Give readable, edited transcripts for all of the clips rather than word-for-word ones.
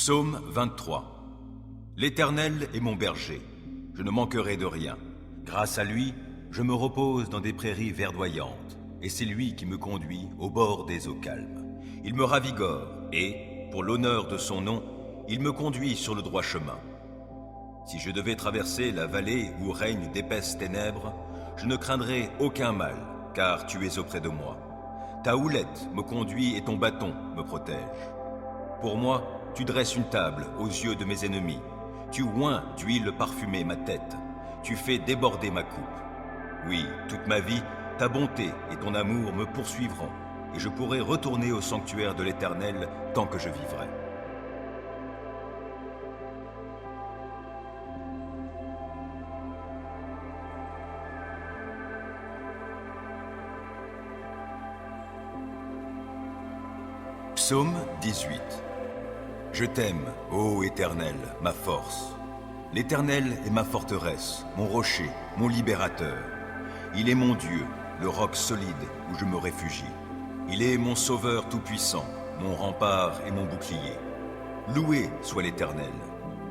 Psaume 23. L'Éternel est mon berger, je ne manquerai de rien. Grâce à lui, je me repose dans des prairies verdoyantes, et c'est lui qui me conduit au bord des eaux calmes. Il me ravigore, et, pour l'honneur de son nom, il me conduit sur le droit chemin. Si je devais traverser la vallée où règnent d'épaisses ténèbres, je ne craindrai aucun mal, car tu es auprès de moi. Ta houlette me conduit et ton bâton me protège. Pour moi, tu dresses une table aux yeux de mes ennemis. Tu oins d'huile parfumée ma tête. Tu fais déborder ma coupe. Oui, toute ma vie, ta bonté et ton amour me poursuivront, et je pourrai retourner au sanctuaire de l'Éternel tant que je vivrai. Psaume 18. Je t'aime, ô Éternel, ma force. L'Éternel est ma forteresse, mon rocher, mon libérateur. Il est mon Dieu, le roc solide où je me réfugie. Il est mon sauveur tout-puissant, mon rempart et mon bouclier. Loué soit l'Éternel.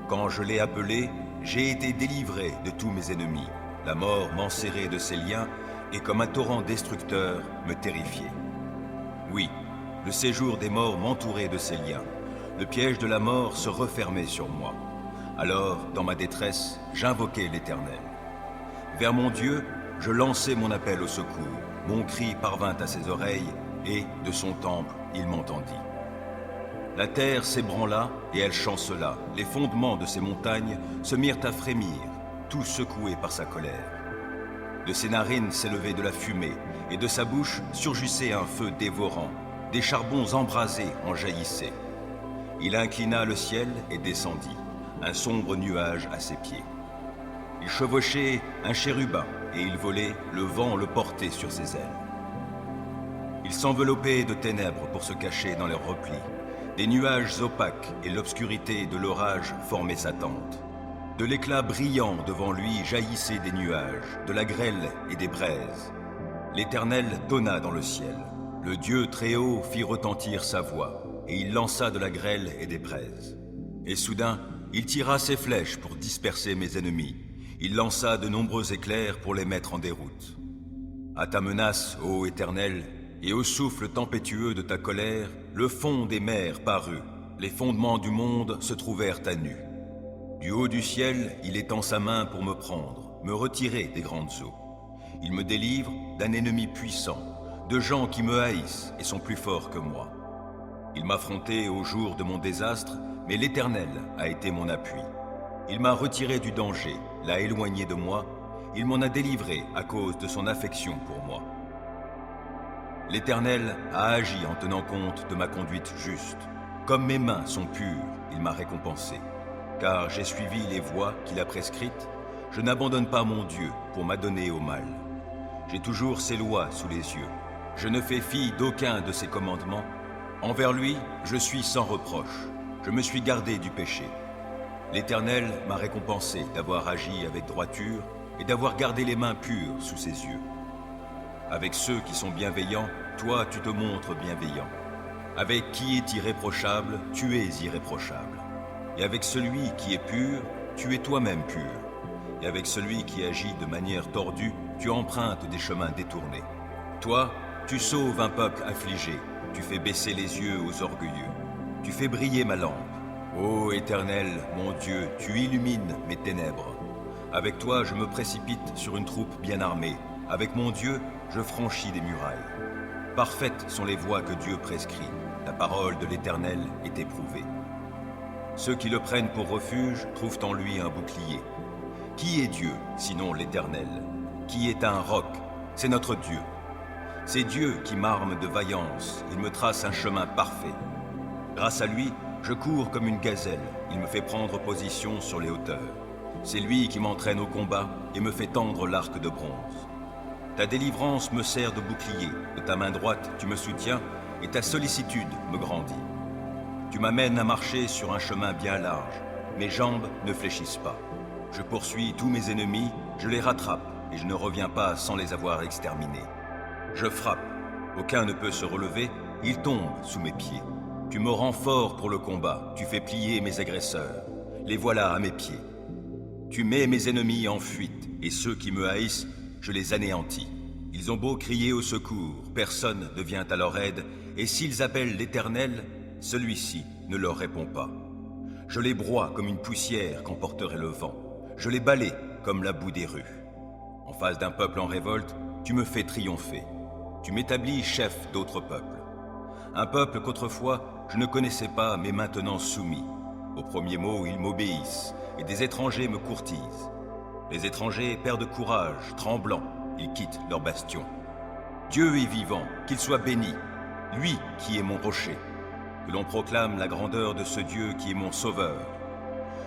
Quand je l'ai appelé, j'ai été délivré de tous mes ennemis. La mort m'enserrait de ses liens et comme un torrent destructeur me terrifiait. Oui, le séjour des morts m'entourait de ses liens. Le piège de la mort se refermait sur moi. Alors, dans ma détresse, j'invoquai l'Éternel. Vers mon Dieu, je lançai mon appel au secours. Mon cri parvint à ses oreilles, et, de son temple, il m'entendit. La terre s'ébranla, et elle chancela. Les fondements de ses montagnes se mirent à frémir, tout secoués par sa colère. De ses narines s'élevait de la fumée, et de sa bouche surgissait un feu dévorant. Des charbons embrasés en jaillissaient. Il inclina le ciel et descendit, un sombre nuage à ses pieds. Il chevauchait un chérubin, et il volait, le vent le portait sur ses ailes. Il s'enveloppait de ténèbres pour se cacher dans leurs replis. Des nuages opaques et l'obscurité de l'orage formaient sa tente. De l'éclat brillant devant lui jaillissaient des nuages, de la grêle et des braises. L'Éternel tonna dans le ciel. Le Dieu très haut fit retentir sa voix, et il lança de la grêle et des braises. Et soudain, il tira ses flèches pour disperser mes ennemis. Il lança de nombreux éclairs pour les mettre en déroute. À ta menace, ô Éternel, et au souffle tempétueux de ta colère, le fond des mers parut. Les fondements du monde se trouvèrent à nu. Du haut du ciel, il étend sa main pour me prendre, me retirer des grandes eaux. Il me délivre d'un ennemi puissant, de gens qui me haïssent et sont plus forts que moi. Il m'affrontait au jour de mon désastre, mais l'Éternel a été mon appui. Il m'a retiré du danger, l'a éloigné de moi, il m'en a délivré à cause de son affection pour moi. L'Éternel a agi en tenant compte de ma conduite juste. Comme mes mains sont pures, il m'a récompensé. Car j'ai suivi les voies qu'il a prescrites, je n'abandonne pas mon Dieu pour m'adonner au mal. J'ai toujours ses lois sous les yeux. Je ne fais fi d'aucun de ses commandements. Envers lui, je suis sans reproche. Je me suis gardé du péché. L'Éternel m'a récompensé d'avoir agi avec droiture et d'avoir gardé les mains pures sous ses yeux. Avec ceux qui sont bienveillants, toi tu te montres bienveillant. Avec qui est irréprochable, tu es irréprochable. Et avec celui qui est pur, tu es toi-même pur. Et avec celui qui agit de manière tordue, tu empruntes des chemins détournés. Toi, tu sauves un peuple affligé, tu fais baisser les yeux aux orgueilleux. Tu fais briller ma lampe. Ô Éternel, mon Dieu, tu illumines mes ténèbres. Avec toi, je me précipite sur une troupe bien armée. Avec mon Dieu, je franchis des murailles. Parfaites sont les voies que Dieu prescrit. La parole de l'Éternel est éprouvée. Ceux qui le prennent pour refuge trouvent en lui un bouclier. Qui est Dieu, sinon l'Éternel? Qui est un roc? C'est notre Dieu. C'est Dieu qui m'arme de vaillance, il me trace un chemin parfait. Grâce à lui, je cours comme une gazelle, il me fait prendre position sur les hauteurs. C'est lui qui m'entraîne au combat et me fait tendre l'arc de bronze. Ta délivrance me sert de bouclier, de ta main droite tu me soutiens et ta sollicitude me grandit. Tu m'amènes à marcher sur un chemin bien large, mes jambes ne fléchissent pas. Je poursuis tous mes ennemis, je les rattrape et je ne reviens pas sans les avoir exterminés. Je frappe, aucun ne peut se relever, ils tombent sous mes pieds. Tu me rends fort pour le combat, tu fais plier mes agresseurs. Les voilà à mes pieds. Tu mets mes ennemis en fuite, et ceux qui me haïssent, je les anéantis. Ils ont beau crier au secours, personne ne vient à leur aide, et s'ils appellent l'Éternel, celui-ci ne leur répond pas. Je les broie comme une poussière qu'emporterait le vent. Je les balaie comme la boue des rues. En face d'un peuple en révolte, tu me fais triompher. Tu m'établis chef d'autres peuples. Un peuple qu'autrefois je ne connaissais pas, mais maintenant soumis. Au premier mot, ils m'obéissent, et des étrangers me courtisent. Les étrangers perdent courage, tremblants, ils quittent leur bastion. Dieu est vivant, qu'il soit béni, lui qui est mon rocher. Que l'on proclame la grandeur de ce Dieu qui est mon sauveur.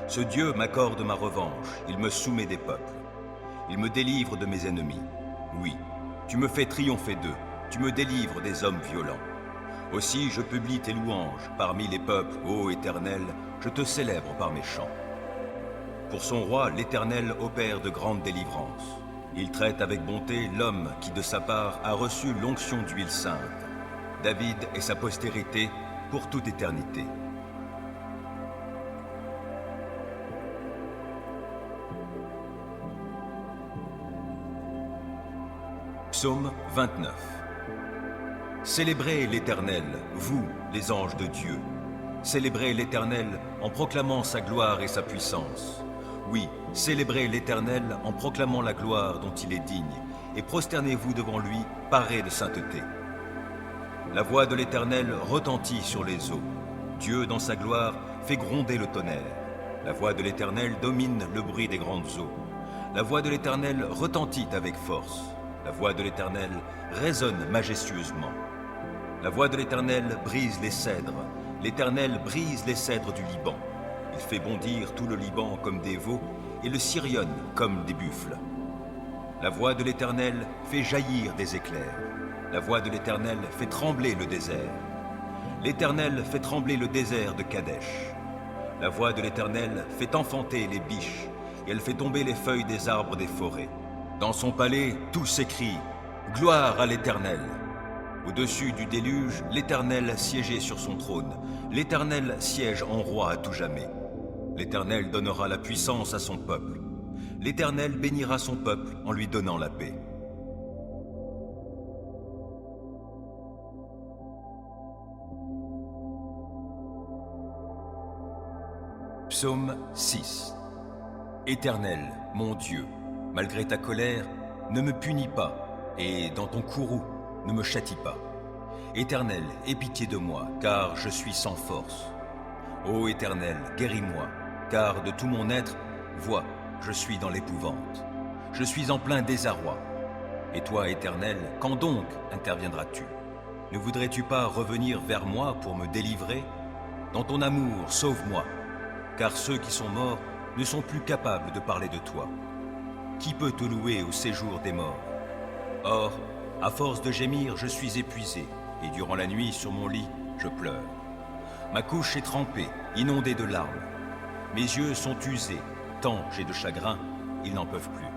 Ce Dieu m'accorde ma revanche, il me soumet des peuples. Il me délivre de mes ennemis. Oui, tu me fais triompher d'eux, tu me délivres des hommes violents. Aussi je publie tes louanges parmi les peuples, ô Éternel, je te célèbre par mes chants. Pour son roi, l'Éternel opère de grandes délivrances. Il traite avec bonté l'homme qui de sa part a reçu l'onction d'huile sainte. David et sa postérité pour toute éternité. Psaume 29. Célébrez l'Éternel, vous, les anges de Dieu. Célébrez l'Éternel en proclamant sa gloire et sa puissance. Oui, célébrez l'Éternel en proclamant la gloire dont il est digne, et prosternez-vous devant lui, parés de sainteté. La voix de l'Éternel retentit sur les eaux. Dieu, dans sa gloire, fait gronder le tonnerre. La voix de l'Éternel domine le bruit des grandes eaux. La voix de l'Éternel retentit avec force. La voix de l'Éternel résonne majestueusement. La voix de l'Éternel brise les cèdres. L'Éternel brise les cèdres du Liban. Il fait bondir tout le Liban comme des veaux et le Sirion comme des buffles. La voix de l'Éternel fait jaillir des éclairs. La voix de l'Éternel fait trembler le désert. L'Éternel fait trembler le désert de Kadesh. La voix de l'Éternel fait enfanter les biches et elle fait tomber les feuilles des arbres des forêts. Dans son palais, tout s'écrie « Gloire à l'Éternel !» Au-dessus du déluge, l'Éternel siégeait sur son trône. L'Éternel siège en roi à tout jamais. L'Éternel donnera la puissance à son peuple. L'Éternel bénira son peuple en lui donnant la paix. Psaume 6. Éternel, mon Dieu, malgré ta colère, ne me punis pas, et dans ton courroux, ne me châtie pas. Éternel, aie pitié de moi, car je suis sans force. Ô Éternel, guéris-moi, car de tout mon être, vois, je suis dans l'épouvante. Je suis en plein désarroi. Et toi, Éternel, quand donc interviendras-tu? Ne voudrais-tu pas revenir vers moi pour me délivrer? Dans ton amour, sauve-moi, car ceux qui sont morts ne sont plus capables de parler de toi. Qui peut te louer au séjour des morts? Or, à force de gémir, je suis épuisé, et durant la nuit, sur mon lit, je pleure. Ma couche est trempée, inondée de larmes. Mes yeux sont usés, tant j'ai de chagrin, ils n'en peuvent plus.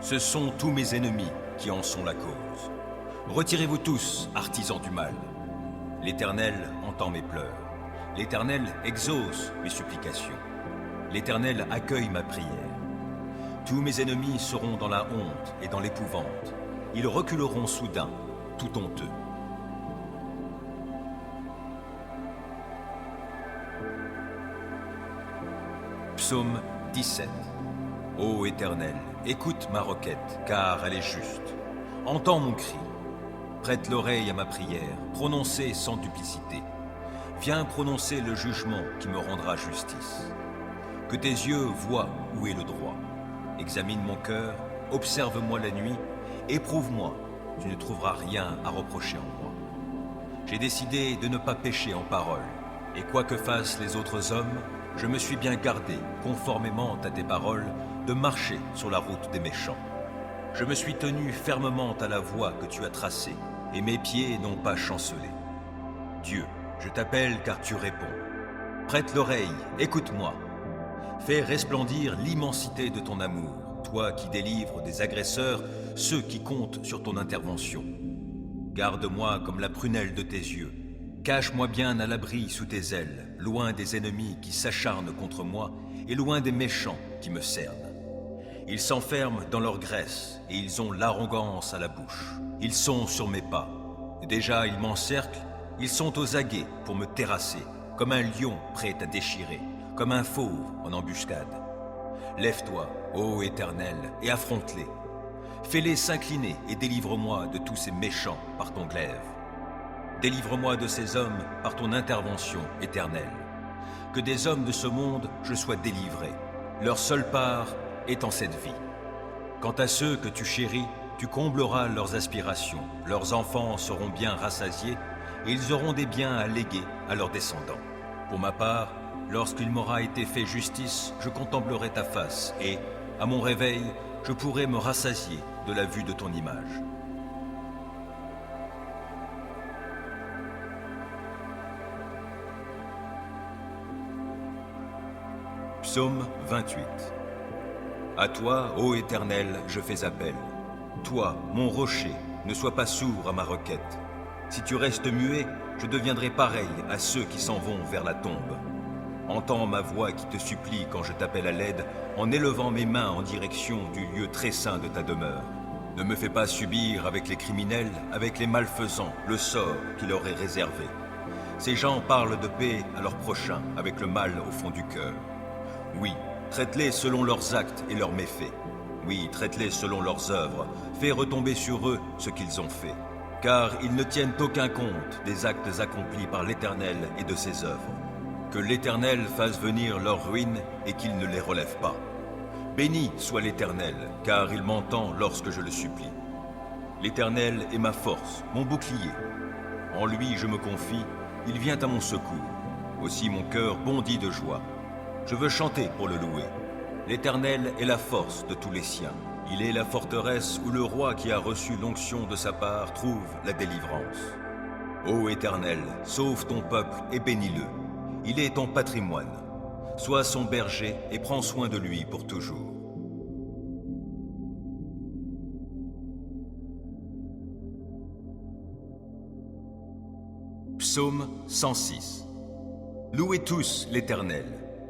Ce sont tous mes ennemis qui en sont la cause. Retirez-vous tous, artisans du mal. L'Éternel entend mes pleurs. L'Éternel exauce mes supplications. L'Éternel accueille ma prière. Tous mes ennemis seront dans la honte et dans l'épouvante. Ils reculeront soudain, tout honteux. Psaume 17. Ô Éternel, écoute ma requête, car elle est juste. Entends mon cri. Prête l'oreille à ma prière, prononcée sans duplicité. Viens prononcer le jugement qui me rendra justice. Que tes yeux voient où est le droit. Examine mon cœur, observe-moi la nuit, éprouve-moi, tu ne trouveras rien à reprocher en moi. J'ai décidé de ne pas pécher en parole, et quoi que fassent les autres hommes, je me suis bien gardé, conformément à tes paroles, de marcher sur la route des méchants. Je me suis tenu fermement à la voie que tu as tracée, et mes pieds n'ont pas chancelé. Dieu, je t'appelle car tu réponds. Prête l'oreille, écoute-moi. Fais resplendir l'immensité de ton amour, toi qui délivres des agresseurs ceux qui comptent sur ton intervention. Garde-moi comme la prunelle de tes yeux. Cache-moi bien à l'abri sous tes ailes, loin des ennemis qui s'acharnent contre moi et loin des méchants qui me cernent. Ils s'enferment dans leur graisse et ils ont l'arrogance à la bouche. Ils sont sur mes pas. Déjà ils m'encerclent, ils sont aux aguets pour me terrasser, comme un lion prêt à déchirer, comme un fauve en embuscade. Lève-toi, ô Éternel, et affronte-les. Fais-les s'incliner et délivre-moi de tous ces méchants par ton glaive. Délivre-moi de ces hommes par ton intervention éternelle. Que des hommes de ce monde je sois délivré. Leur seule part est en cette vie. Quant à ceux que tu chéris, tu combleras leurs aspirations. Leurs enfants seront bien rassasiés et ils auront des biens à léguer à leurs descendants. Pour ma part, lorsqu'il m'aura été fait justice, je contemplerai ta face et, à mon réveil, je pourrai me rassasier de la vue de ton image. Psaume 28. À toi, ô Éternel, je fais appel. Toi, mon rocher, ne sois pas sourd à ma requête. Si tu restes muet, je deviendrai pareil à ceux qui s'en vont vers la tombe. Entends ma voix qui te supplie quand je t'appelle à l'aide, en élevant mes mains en direction du lieu très saint de ta demeure. Ne me fais pas subir avec les criminels, avec les malfaisants, le sort qui leur est réservé. Ces gens parlent de paix à leurs prochains, avec le mal au fond du cœur. Oui, traite-les selon leurs actes et leurs méfaits. Oui, traite-les selon leurs œuvres. Fais retomber sur eux ce qu'ils ont fait. Car ils ne tiennent aucun compte des actes accomplis par l'Éternel et de ses œuvres. Que l'Éternel fasse venir leur ruine et qu'il ne les relève pas. Béni soit l'Éternel, car il m'entend lorsque je le supplie. L'Éternel est ma force, mon bouclier. En lui je me confie, il vient à mon secours. Aussi mon cœur bondit de joie. Je veux chanter pour le louer. L'Éternel est la force de tous les siens. Il est la forteresse où le roi qui a reçu l'onction de sa part trouve la délivrance. Ô Éternel, sauve ton peuple et bénis-le. Il est ton patrimoine. Sois son berger et prends soin de lui pour toujours. Psaume 106. Louez tous l'Éternel.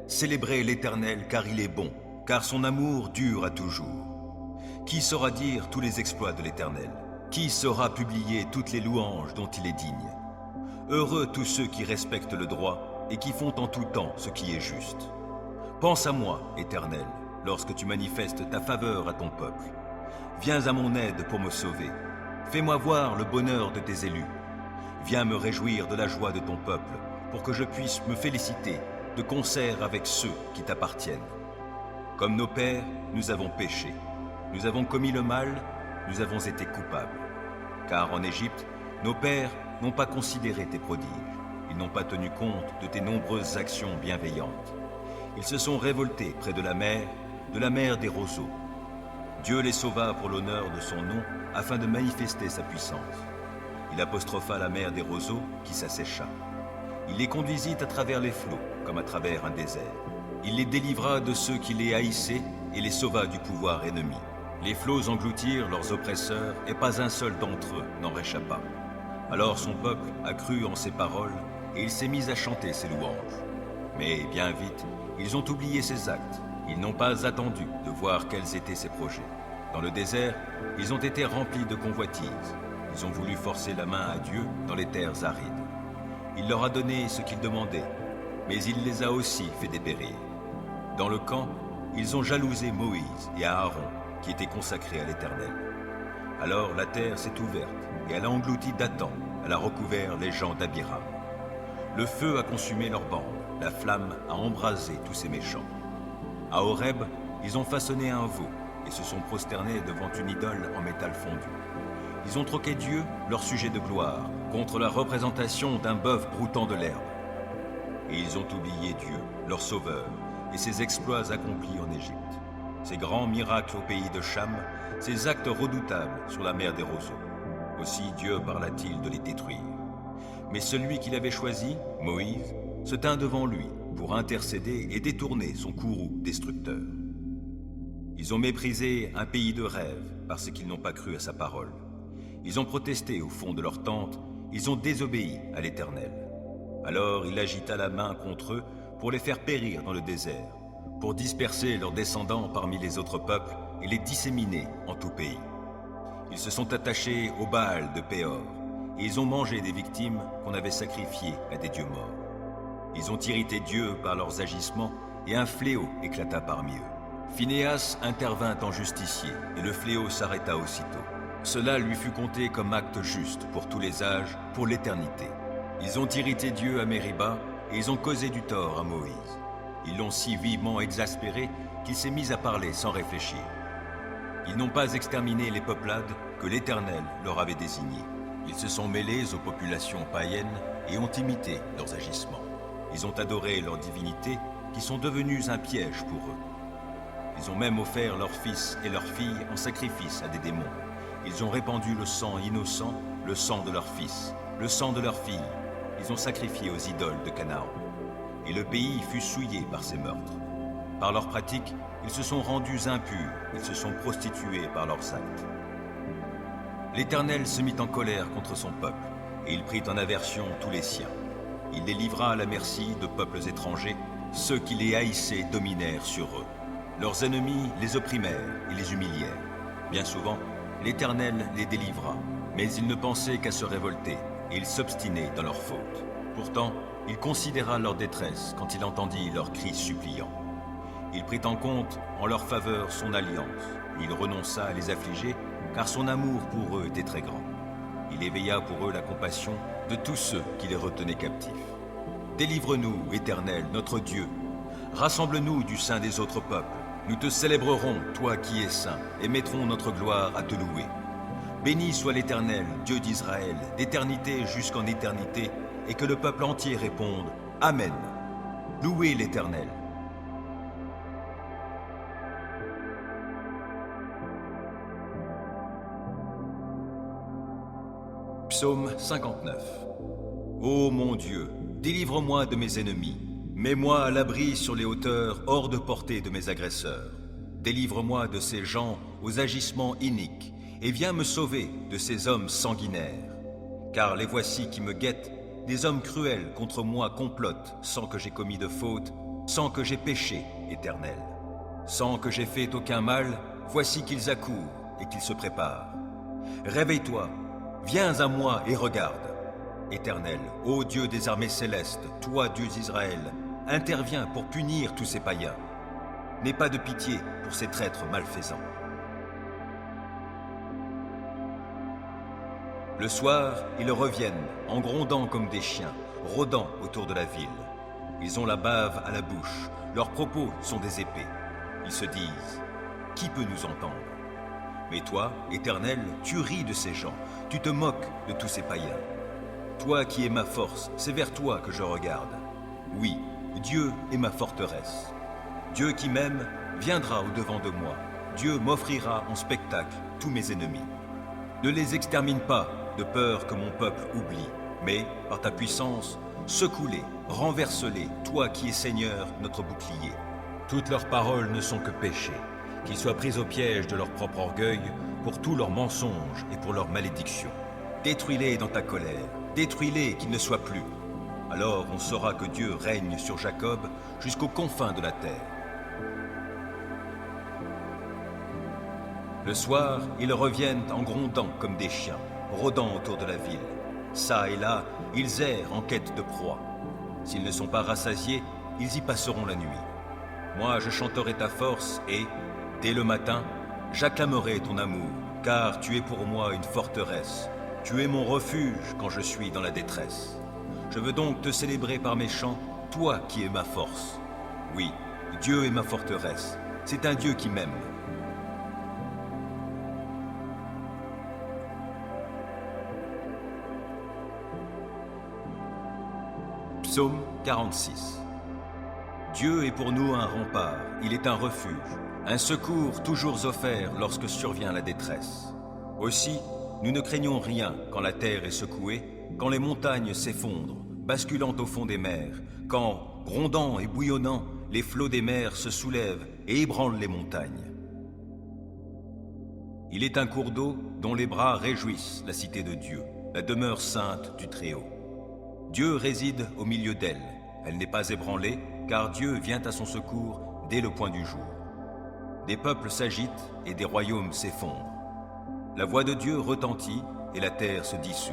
Célébrez l'Éternel car il est bon, car son amour dure à toujours. Qui saura dire tous les exploits de l'Éternel? Qui saura publier toutes les louanges dont il est digne? Heureux tous ceux qui respectent le droit et qui font en tout temps ce qui est juste. Pense à moi, Éternel, lorsque tu manifestes ta faveur à ton peuple. Viens à mon aide pour me sauver. Fais-moi voir le bonheur de tes élus. Viens me réjouir de la joie de ton peuple, pour que je puisse me féliciter de concert avec ceux qui t'appartiennent. Comme nos pères, nous avons péché. Nous avons commis le mal, nous avons été coupables. Car en Égypte, nos pères n'ont pas considéré tes prodiges. Ils n'ont pas tenu compte de tes nombreuses actions bienveillantes. Ils se sont révoltés près de la mer des roseaux. Dieu les sauva pour l'honneur de son nom, afin de manifester sa puissance. Il apostropha la mer des roseaux qui s'assécha. Il les conduisit à travers les flots, comme à travers un désert. Il les délivra de ceux qui les haïssaient et les sauva du pouvoir ennemi. Les flots engloutirent leurs oppresseurs et pas un seul d'entre eux n'en réchappa. Alors son peuple a cru en ses paroles et il s'est mis à chanter ses louanges. Mais bien vite, ils ont oublié ses actes. Ils n'ont pas attendu de voir quels étaient ses projets. Dans le désert, ils ont été remplis de convoitises. Ils ont voulu forcer la main à Dieu dans les terres arides. Il leur a donné ce qu'ils demandaient, mais il les a aussi fait dépérir. Dans le camp, ils ont jalousé Moïse et Aaron, qui étaient consacrés à l'Éternel. Alors la terre s'est ouverte, et elle a englouti Dathan, elle a recouvert les gens d'Abiram. Le feu a consumé leurs bandes, la flamme a embrasé tous ces méchants. À Horeb, ils ont façonné un veau, et se sont prosternés devant une idole en métal fondu. Ils ont troqué Dieu, leur sujet de gloire, contre la représentation d'un bœuf broutant de l'herbe. Et ils ont oublié Dieu, leur sauveur, et ses exploits accomplis en Égypte. Ses grands miracles au pays de Cham, ses actes redoutables sur la mer des roseaux. Aussi Dieu parla-t-il de les détruire. Mais celui qu'il avait choisi, Moïse, se tint devant lui pour intercéder et détourner son courroux destructeur. Ils ont méprisé un pays de rêve parce qu'ils n'ont pas cru à sa parole. Ils ont protesté au fond de leur tente, ils ont désobéi à l'Éternel. Alors il agita la main contre eux pour les faire périr dans le désert, pour disperser leurs descendants parmi les autres peuples et les disséminer en tout pays. Ils se sont attachés au Baal de Péor, et ils ont mangé des victimes qu'on avait sacrifiées à des dieux morts. Ils ont irrité Dieu par leurs agissements, et un fléau éclata parmi eux. Phinéas intervint en justicier, et le fléau s'arrêta aussitôt. Cela lui fut compté comme acte juste pour tous les âges, pour l'éternité. Ils ont irrité Dieu à Mériba, et ils ont causé du tort à Moïse. Ils l'ont si vivement exaspéré qu'il s'est mis à parler sans réfléchir. Ils n'ont pas exterminé les peuplades que l'Éternel leur avait désignées. Ils se sont mêlés aux populations païennes et ont imité leurs agissements. Ils ont adoré leurs divinités qui sont devenues un piège pour eux. Ils ont même offert leurs fils et leurs filles en sacrifice à des démons. Ils ont répandu le sang innocent, le sang de leurs fils, le sang de leurs filles. Ils ont sacrifié aux idoles de Canaan. Et le pays fut souillé par ces meurtres. Par leurs pratiques, ils se sont rendus impurs, ils se sont prostitués par leurs actes. L'Éternel se mit en colère contre son peuple, et il prit en aversion tous les siens. Il les livra à la merci de peuples étrangers, ceux qui les haïssaient dominèrent sur eux. Leurs ennemis les opprimèrent et les humilièrent. Bien souvent, l'Éternel les délivra, mais ils ne pensaient qu'à se révolter, et ils s'obstinaient dans leurs fautes. Pourtant, il considéra leur détresse quand il entendit leurs cris suppliants. Il prit en compte en leur faveur son alliance. Il renonça à les affliger, car son amour pour eux était très grand. Il éveilla pour eux la compassion de tous ceux qui les retenaient captifs. Délivre-nous, Éternel, notre Dieu. Rassemble-nous du sein des autres peuples. Nous te célébrerons, toi qui es saint, et mettrons notre gloire à te louer. Béni soit l'Éternel, Dieu d'Israël, d'éternité jusqu'en éternité, et que le peuple entier réponde « Amen ». Louez l'Éternel. Psaume 59. Ô mon Dieu, délivre-moi de mes ennemis. Mets-moi à l'abri sur les hauteurs, hors de portée de mes agresseurs. Délivre-moi de ces gens aux agissements iniques, et viens me sauver de ces hommes sanguinaires. Car les voici qui me guettent, des hommes cruels contre moi complotent, sans que j'aie commis de faute, sans que j'aie péché, Éternel. Sans que j'aie fait aucun mal, voici qu'ils accourent et qu'ils se préparent. Réveille-toi, viens à moi et regarde. Éternel, ô Dieu des armées célestes, toi, Dieu d'Israël, interviens pour punir tous ces païens. N'aie pas de pitié pour ces traîtres malfaisants. Le soir, ils reviennent, en grondant comme des chiens, rôdant autour de la ville. Ils ont la bave à la bouche, leurs propos sont des épées. Ils se disent, qui peut nous entendre? Mais toi, Éternel, tu ris de ces gens, tu te moques de tous ces païens. Toi qui es ma force, c'est vers toi que je regarde. Oui, Dieu est ma forteresse. Dieu qui m'aime viendra au-devant de moi. Dieu m'offrira en spectacle tous mes ennemis. Ne les extermine pas, de peur que mon peuple oublie, mais, par ta puissance, secoue-les, renverse-les, toi qui es Seigneur, notre bouclier. Toutes leurs paroles ne sont que péchés, qu'ils soient pris au piège de leur propre orgueil, pour tous leurs mensonges et pour leurs malédictions. Détruis-les dans ta colère, détruis-les qu'ils ne soient plus. Alors on saura que Dieu règne sur Jacob jusqu'aux confins de la terre. Le soir, ils reviennent en grondant comme des chiens, rôdant autour de la ville. Ça et là, ils errent en quête de proie. S'ils ne sont pas rassasiés, ils y passeront la nuit. Moi, je chanterai ta force et, dès le matin, j'acclamerai ton amour, car tu es pour moi une forteresse. Tu es mon refuge quand je suis dans la détresse. Je veux donc te célébrer par mes chants, toi qui es ma force. Oui, Dieu est ma forteresse. C'est un Dieu qui m'aime. Psaume 46. Dieu est pour nous un rempart, il est un refuge, un secours toujours offert lorsque survient la détresse. Aussi, nous ne craignons rien quand la terre est secouée, quand les montagnes s'effondrent, basculant au fond des mers, quand, grondant et bouillonnant, les flots des mers se soulèvent et ébranlent les montagnes. Il est un cours d'eau dont les bras réjouissent la cité de Dieu, la demeure sainte du Très-Haut. Dieu réside au milieu d'elle. Elle n'est pas ébranlée, car Dieu vient à son secours dès le point du jour. Des peuples s'agitent et des royaumes s'effondrent. La voix de Dieu retentit et la terre se dissout.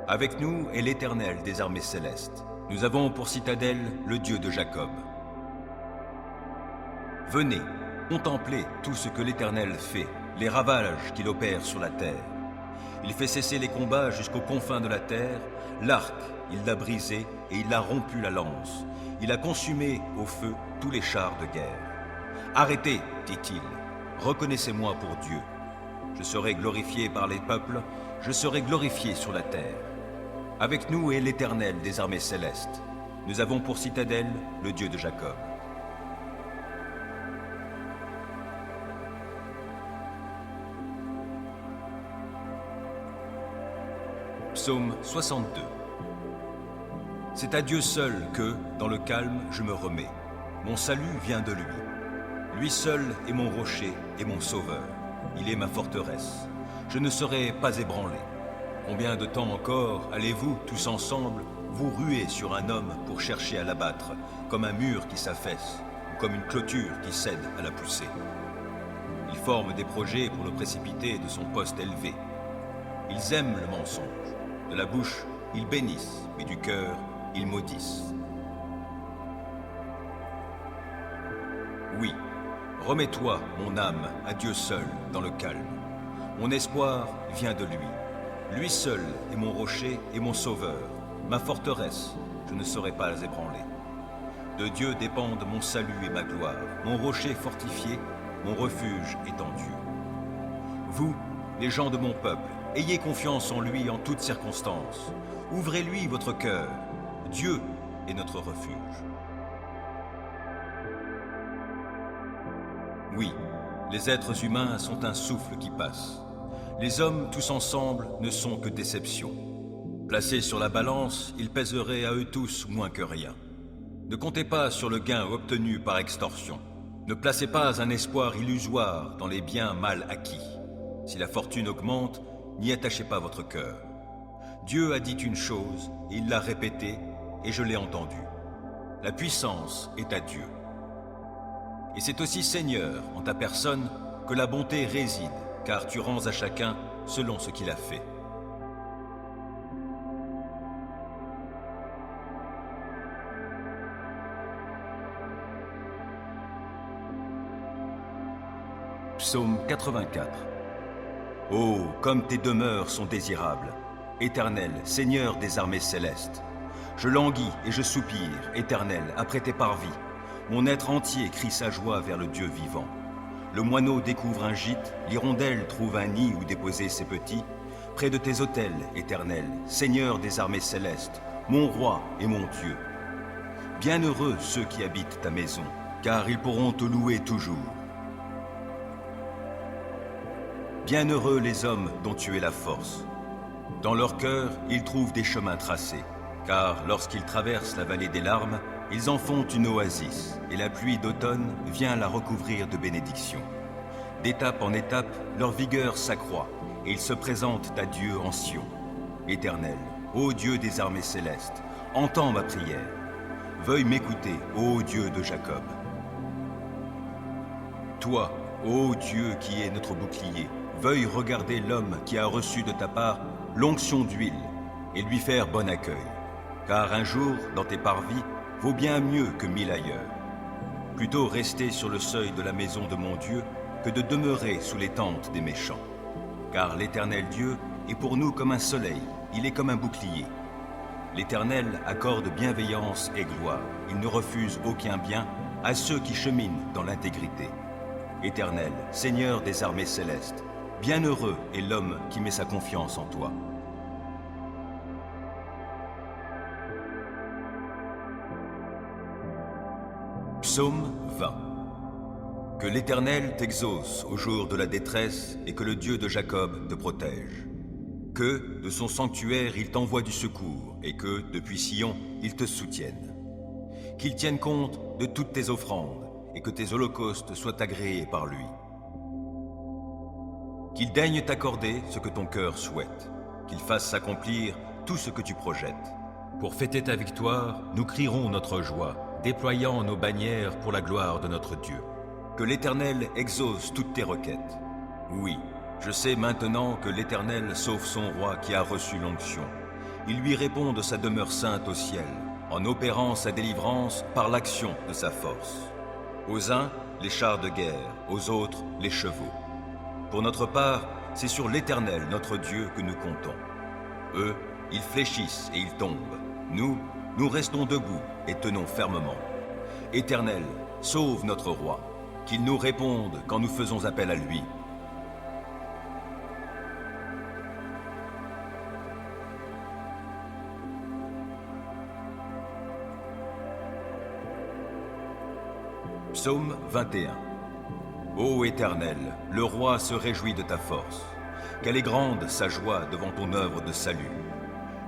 Avec nous est l'Éternel des armées célestes. Nous avons pour citadelle le Dieu de Jacob. Venez, contemplez tout ce que l'Éternel fait, les ravages qu'il opère sur la terre. Il fait cesser les combats jusqu'aux confins de la terre. L'arc, il l'a brisé et il a rompu la lance. Il a consumé au feu tous les chars de guerre. Arrêtez, dit-il, reconnaissez-moi pour Dieu. Je serai glorifié par les peuples, je serai glorifié sur la terre. Avec nous est l'Éternel des armées célestes. Nous avons pour citadelle le Dieu de Jacob. Psaume 62. C'est à Dieu seul que, dans le calme, je me remets. Mon salut vient de lui. Lui seul est mon rocher et mon sauveur. Il est ma forteresse. Je ne serai pas ébranlé. Combien de temps encore allez-vous, tous ensemble, vous ruer sur un homme pour chercher à l'abattre, comme un mur qui s'affaisse, ou comme une clôture qui cède à la poussée? Ils forment des projets pour le précipiter de son poste élevé. Ils aiment le mensonge. De la bouche, ils bénissent, mais du cœur, ils maudissent. Oui, remets-toi, mon âme, à Dieu seul, dans le calme. Mon espoir vient de lui. Lui seul est mon rocher et mon sauveur, ma forteresse, je ne serai pas ébranlé. De Dieu dépendent mon salut et ma gloire, mon rocher fortifié, mon refuge est en Dieu. Vous, les gens de mon peuple, ayez confiance en lui en toutes circonstances. Ouvrez-lui votre cœur. Dieu est notre refuge. Oui, les êtres humains sont un souffle qui passe. Les hommes tous ensemble ne sont que déception. Placés sur la balance, ils pèseraient à eux tous moins que rien. Ne comptez pas sur le gain obtenu par extorsion. Ne placez pas un espoir illusoire dans les biens mal acquis. Si la fortune augmente, n'y attachez pas votre cœur. Dieu a dit une chose, et il l'a répétée, et je l'ai entendue. La puissance est à Dieu. Et c'est aussi Seigneur, en ta personne, que la bonté réside, car tu rends à chacun selon ce qu'il a fait. Psaume 84. Oh, comme tes demeures sont désirables, Éternel, Seigneur des armées célestes. Je languis et je soupire, Éternel, après tes parvis. Mon être entier crie sa joie vers le Dieu vivant. Le moineau découvre un gîte, l'hirondelle trouve un nid où déposer ses petits. Près de tes autels, Éternel, Seigneur des armées célestes, mon roi et mon Dieu. Bienheureux ceux qui habitent ta maison, car ils pourront te louer toujours. Bienheureux les hommes dont tu es la force. Dans leur cœur, ils trouvent des chemins tracés, car lorsqu'ils traversent la vallée des larmes, ils en font une oasis, et la pluie d'automne vient la recouvrir de bénédictions. D'étape en étape, leur vigueur s'accroît, et ils se présentent à Dieu en Sion. Éternel, ô Dieu des armées célestes, entends ma prière. Veuille m'écouter, ô Dieu de Jacob. Toi, ô Dieu qui es notre bouclier, veuille regarder l'homme qui a reçu de ta part l'onction d'huile et lui faire bon accueil. Car un jour, dans tes parvis, vaut bien mieux que 1000 ailleurs. Plutôt rester sur le seuil de la maison de mon Dieu que de demeurer sous les tentes des méchants. Car l'Éternel Dieu est pour nous comme un soleil, il est comme un bouclier. L'Éternel accorde bienveillance et gloire, il ne refuse aucun bien à ceux qui cheminent dans l'intégrité. Éternel, Seigneur des armées célestes, bienheureux est l'homme qui met sa confiance en toi. Psaume 20. Que l'Éternel t'exauce au jour de la détresse et que le Dieu de Jacob te protège. Que, de son sanctuaire, il t'envoie du secours et que, depuis Sion, il te soutienne. Qu'il tienne compte de toutes tes offrandes et que tes holocaustes soient agréés par lui. Qu'il daigne t'accorder ce que ton cœur souhaite, qu'il fasse s'accomplir tout ce que tu projettes. Pour fêter ta victoire, nous crierons notre joie, déployant nos bannières pour la gloire de notre Dieu. Que l'Éternel exauce toutes tes requêtes. Oui, je sais maintenant que l'Éternel sauve son roi qui a reçu l'onction. Il lui répond de sa demeure sainte au ciel, en opérant sa délivrance par l'action de sa force. Aux uns, les chars de guerre, aux autres, les chevaux. Pour notre part, c'est sur l'Éternel, notre Dieu, que nous comptons. Eux, ils fléchissent et ils tombent. Nous restons debout et tenons fermement. Éternel, sauve notre roi, qu'il nous réponde quand nous faisons appel à lui. Psaume 21. Ô Éternel, le roi se réjouit de ta force. Quelle est grande sa joie devant ton œuvre de salut.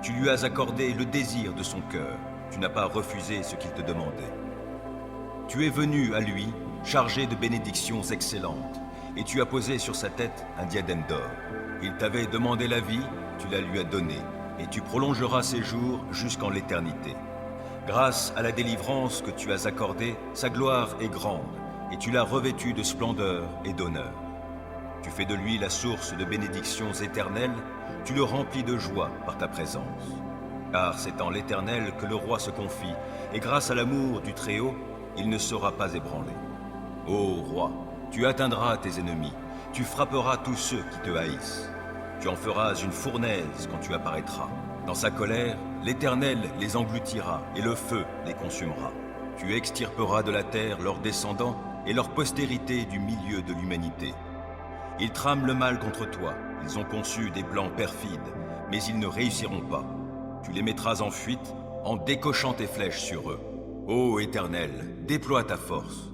Tu lui as accordé le désir de son cœur. Tu n'as pas refusé ce qu'il te demandait. Tu es venu à lui, chargé de bénédictions excellentes, et tu as posé sur sa tête un diadème d'or. Il t'avait demandé la vie, tu la lui as donnée, et tu prolongeras ses jours jusqu'en l'éternité. Grâce à la délivrance que tu as accordée, sa gloire est grande, et tu l'as revêtu de splendeur et d'honneur. Tu fais de lui la source de bénédictions éternelles, tu le remplis de joie par ta présence. Car c'est en l'Éternel que le roi se confie, et grâce à l'amour du Très-Haut, il ne sera pas ébranlé. Ô roi, tu atteindras tes ennemis, tu frapperas tous ceux qui te haïssent. Tu en feras une fournaise quand tu apparaîtras. Dans sa colère, l'Éternel les engloutira, et le feu les consumera. Tu extirperas de la terre leurs descendants et leur postérité du milieu de l'humanité. Ils trament le mal contre toi, ils ont conçu des plans perfides, mais ils ne réussiront pas. Tu les mettras en fuite en décochant tes flèches sur eux. Ô Éternel, déploie ta force.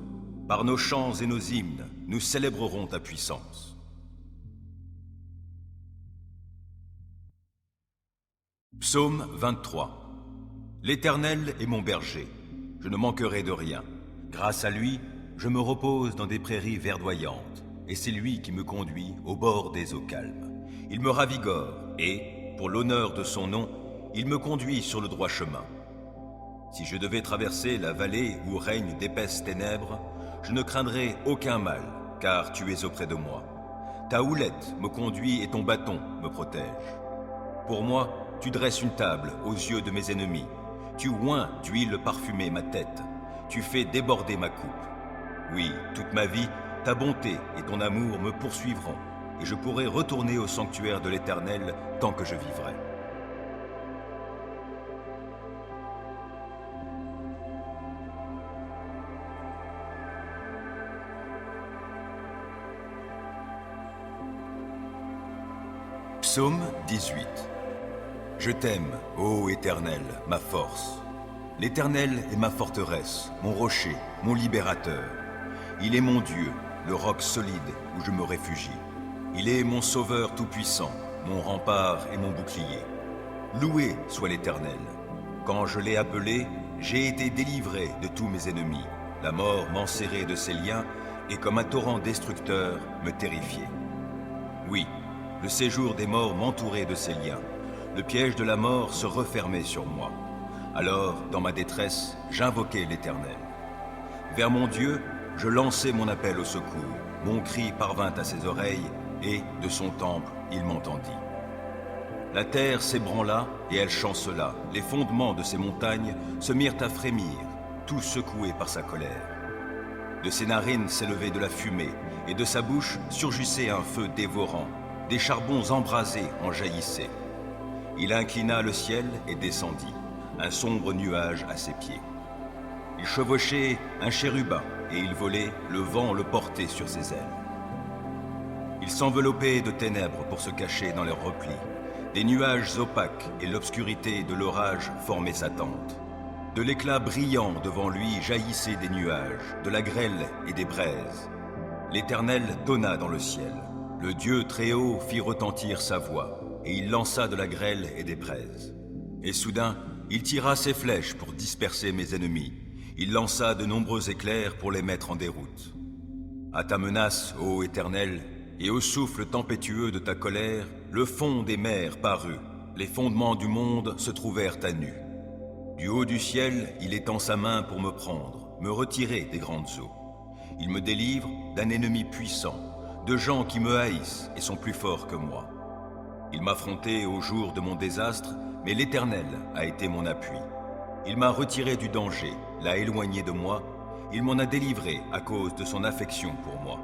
Par nos chants et nos hymnes, nous célébrerons ta puissance. Psaume 23. L'Éternel est mon berger, je ne manquerai de rien. Grâce à lui, je me repose dans des prairies verdoyantes, et c'est lui qui me conduit au bord des eaux calmes. Il me ravigore, et, pour l'honneur de son nom, il me conduit sur le droit chemin. Si je devais traverser la vallée où règnent d'épaisses ténèbres, je ne craindrais aucun mal, car tu es auprès de moi. Ta houlette me conduit et ton bâton me protège. Pour moi, tu dresses une table aux yeux de mes ennemis. Tu oins d'huile parfumée ma tête. Tu fais déborder ma coupe. Oui, toute ma vie, ta bonté et ton amour me poursuivront, et je pourrai retourner au sanctuaire de l'Éternel tant que je vivrai. Psaume 18. Je t'aime, ô Éternel, ma force. L'Éternel est ma forteresse, mon rocher, mon libérateur. Il est mon Dieu, le roc solide où je me réfugie. Il est mon sauveur tout-puissant, mon rempart et mon bouclier. Loué soit l'Éternel. Quand je l'ai appelé, j'ai été délivré de tous mes ennemis. La mort m'enserrait de ses liens et comme un torrent destructeur me terrifiait. Oui, le séjour des morts m'entourait de ses liens. Le piège de la mort se refermait sur moi. Alors, dans ma détresse, j'invoquai l'Éternel. Vers mon Dieu, je lançai mon appel au secours. Mon cri parvint à ses oreilles, et, de son temple, il m'entendit. La terre s'ébranla, et elle chancela. Les fondements de ces montagnes se mirent à frémir, tout secoués par sa colère. De ses narines s'élevait de la fumée, et de sa bouche surgissait un feu dévorant. Des charbons embrasés en jaillissaient. Il inclina le ciel et descendit, un sombre nuage à ses pieds. Il chevauchait un chérubin, et il volait, le vent le portait sur ses ailes. Il s'enveloppait de ténèbres pour se cacher dans leurs replis. Des nuages opaques et l'obscurité de l'orage formaient sa tente. De l'éclat brillant devant lui jaillissaient des nuages, de la grêle et des braises. L'Éternel donna dans le ciel. Le Dieu Très-Haut fit retentir sa voix, et il lança de la grêle et des braises. Et soudain, il tira ses flèches pour disperser mes ennemis. Il lança de nombreux éclairs pour les mettre en déroute. À ta menace, ô Éternel, et au souffle tempétueux de ta colère, le fond des mers parut. Les fondements du monde se trouvèrent à nu. Du haut du ciel, il étend sa main pour me prendre, me retirer des grandes eaux. Il me délivre d'un ennemi puissant, de gens qui me haïssent et sont plus forts que moi. Il m'affrontait au jour de mon désastre, mais l'Éternel a été mon appui. Il m'a retiré du danger, l'a éloigné de moi, il m'en a délivré à cause de son affection pour moi.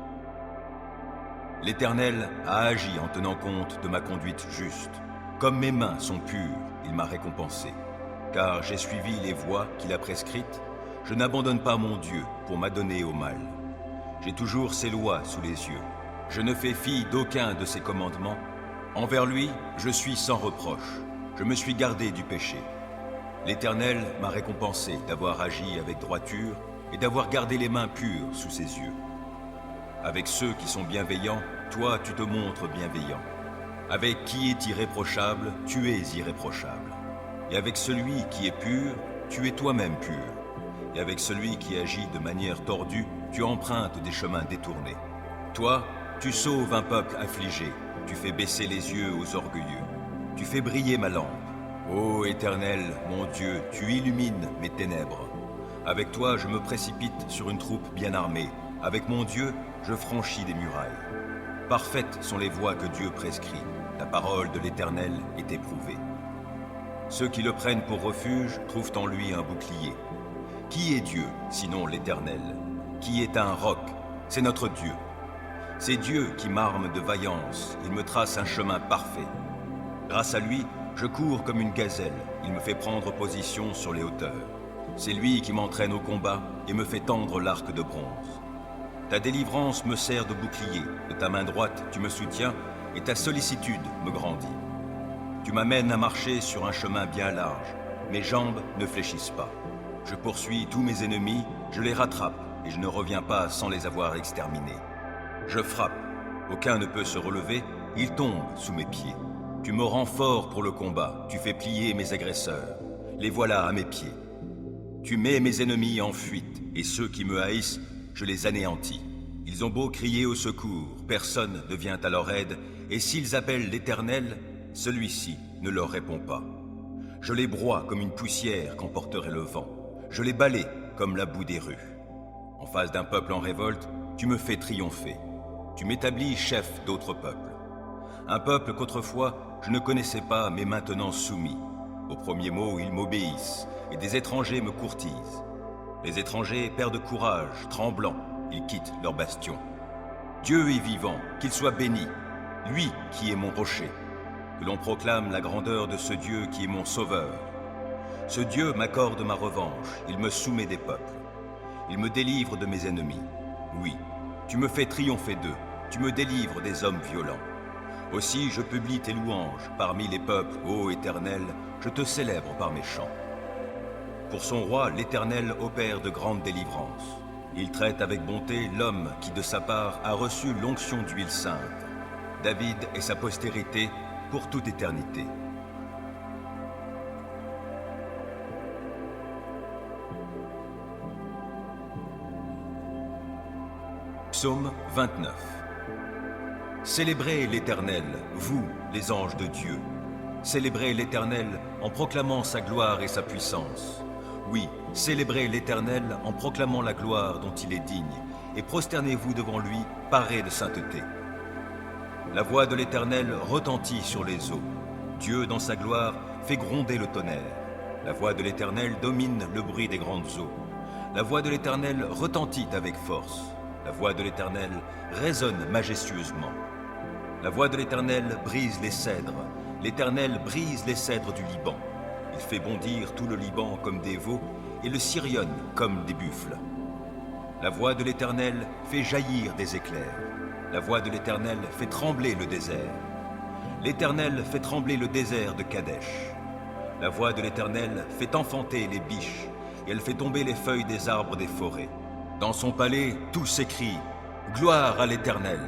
L'Éternel a agi en tenant compte de ma conduite juste. Comme mes mains sont pures, il m'a récompensé. Car j'ai suivi les voies qu'il a prescrites, je n'abandonne pas mon Dieu pour m'adonner au mal. J'ai toujours ses lois sous les yeux. Je ne fais fi d'aucun de ses commandements. Envers lui, je suis sans reproche. Je me suis gardé du péché. L'Éternel m'a récompensé d'avoir agi avec droiture et d'avoir gardé les mains pures sous ses yeux. Avec ceux qui sont bienveillants, toi tu te montres bienveillant. Avec qui est irréprochable, tu es irréprochable. Et avec celui qui est pur, tu es toi-même pur. Et avec celui qui agit de manière tordue, tu empruntes des chemins détournés. Toi, tu sauves un peuple affligé, tu fais baisser les yeux aux orgueilleux. Tu fais briller ma lampe. Ô Éternel, mon Dieu, tu illumines mes ténèbres. Avec toi, je me précipite sur une troupe bien armée. Avec mon Dieu, je franchis des murailles. Parfaites sont les voies que Dieu prescrit. La parole de l'Éternel est éprouvée. Ceux qui le prennent pour refuge trouvent en lui un bouclier. Qui est Dieu, sinon l'Éternel? Qui est un roc? C'est notre Dieu. C'est Dieu qui m'arme de vaillance, il me trace un chemin parfait. Grâce à lui, je cours comme une gazelle, il me fait prendre position sur les hauteurs. C'est lui qui m'entraîne au combat et me fait tendre l'arc de bronze. Ta délivrance me sert de bouclier, de ta main droite tu me soutiens et ta sollicitude me grandit. Tu m'amènes à marcher sur un chemin bien large, mes jambes ne fléchissent pas. Je poursuis tous mes ennemis, je les rattrape et je ne reviens pas sans les avoir exterminés. Je frappe, aucun ne peut se relever, ils tombent sous mes pieds. Tu me rends fort pour le combat, tu fais plier mes agresseurs. Les voilà à mes pieds. Tu mets mes ennemis en fuite, et ceux qui me haïssent, je les anéantis. Ils ont beau crier au secours, personne ne vient à leur aide, et s'ils appellent l'Éternel, celui-ci ne leur répond pas. Je les broie comme une poussière qu'emporterait le vent. Je les balaie comme la boue des rues. En face d'un peuple en révolte, tu me fais triompher. Tu m'établis chef d'autres peuples. Un peuple qu'autrefois je ne connaissais pas, mais maintenant soumis. Au premier mot, ils m'obéissent, et des étrangers me courtisent. Les étrangers perdent courage, tremblants, ils quittent leur bastion. Dieu est vivant, qu'il soit béni, lui qui est mon rocher. Que l'on proclame la grandeur de ce Dieu qui est mon sauveur. Ce Dieu m'accorde ma revanche, il me soumet des peuples. Il me délivre de mes ennemis. Oui, tu me fais triompher d'eux, tu me délivres des hommes violents. Aussi je publie tes louanges parmi les peuples, ô Éternel, je te célèbre par mes chants. Pour son roi, l'Éternel opère de grandes délivrances. Il traite avec bonté l'homme qui de sa part a reçu l'onction d'huile sainte. David et sa postérité pour toute éternité. Psaume 29. Célébrez l'Éternel, vous, les anges de Dieu. Célébrez l'Éternel en proclamant sa gloire et sa puissance. Oui, célébrez l'Éternel en proclamant la gloire dont il est digne, et prosternez-vous devant lui, parés de sainteté. La voix de l'Éternel retentit sur les eaux. Dieu, dans sa gloire, fait gronder le tonnerre. La voix de l'Éternel domine le bruit des grandes eaux. La voix de l'Éternel retentit avec force. La voix de l'Éternel résonne majestueusement. La voix de l'Éternel brise les cèdres. L'Éternel brise les cèdres du Liban. Il fait bondir tout le Liban comme des veaux et le Sirion comme des buffles. La voix de l'Éternel fait jaillir des éclairs. La voix de l'Éternel fait trembler le désert. L'Éternel fait trembler le désert de Kadesh. La voix de l'Éternel fait enfanter les biches et elle fait tomber les feuilles des arbres des forêts. Dans son palais, tout s'écrie « Gloire à l'Éternel !»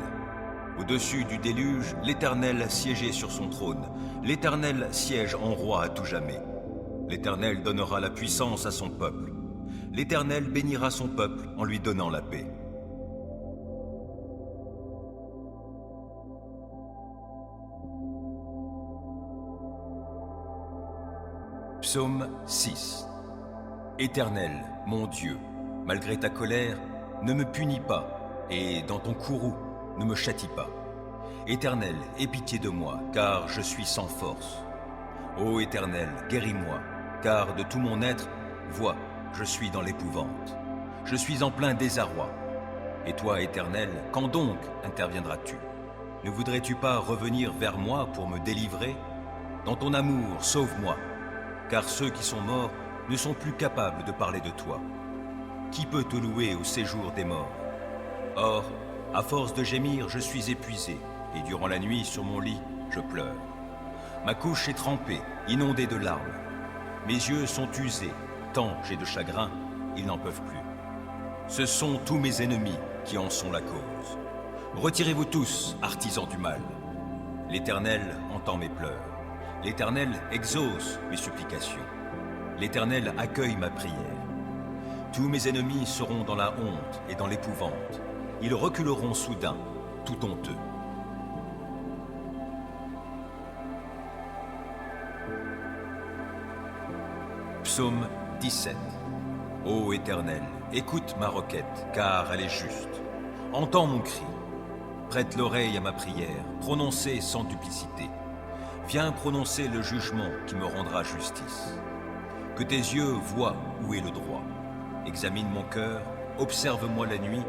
Au-dessus du déluge, l'Éternel siégeait sur son trône. L'Éternel siège en roi à tout jamais. L'Éternel donnera la puissance à son peuple. L'Éternel bénira son peuple en lui donnant la paix. Psaume 6. Éternel, mon Dieu, malgré ta colère, ne me punis pas, et dans ton courroux, ne me châtie pas. Éternel, aie pitié de moi, car je suis sans force. Ô Éternel, guéris-moi, car de tout mon être, vois, je suis dans l'épouvante. Je suis en plein désarroi. Et toi, Éternel, quand donc interviendras-tu? Ne voudrais-tu pas revenir vers moi pour me délivrer? Dans ton amour, sauve-moi, car ceux qui sont morts ne sont plus capables de parler de toi. Qui peut te louer au séjour des morts? Or, à force de gémir, je suis épuisé, et durant la nuit, sur mon lit, je pleure. Ma couche est trempée, inondée de larmes. Mes yeux sont usés, tant j'ai de chagrin, ils n'en peuvent plus. Ce sont tous mes ennemis qui en sont la cause. Retirez-vous tous, artisans du mal. L'Éternel entend mes pleurs. L'Éternel exauce mes supplications. L'Éternel accueille ma prière. Tous mes ennemis seront dans la honte et dans l'épouvante. Ils reculeront soudain, tout honteux. Psaume 17. Ô Éternel, écoute ma requête, car elle est juste. Entends mon cri. Prête l'oreille à ma prière, prononcée sans duplicité. Viens prononcer le jugement qui me rendra justice. Que tes yeux voient où est le droit. Examine mon cœur, observe-moi la nuit,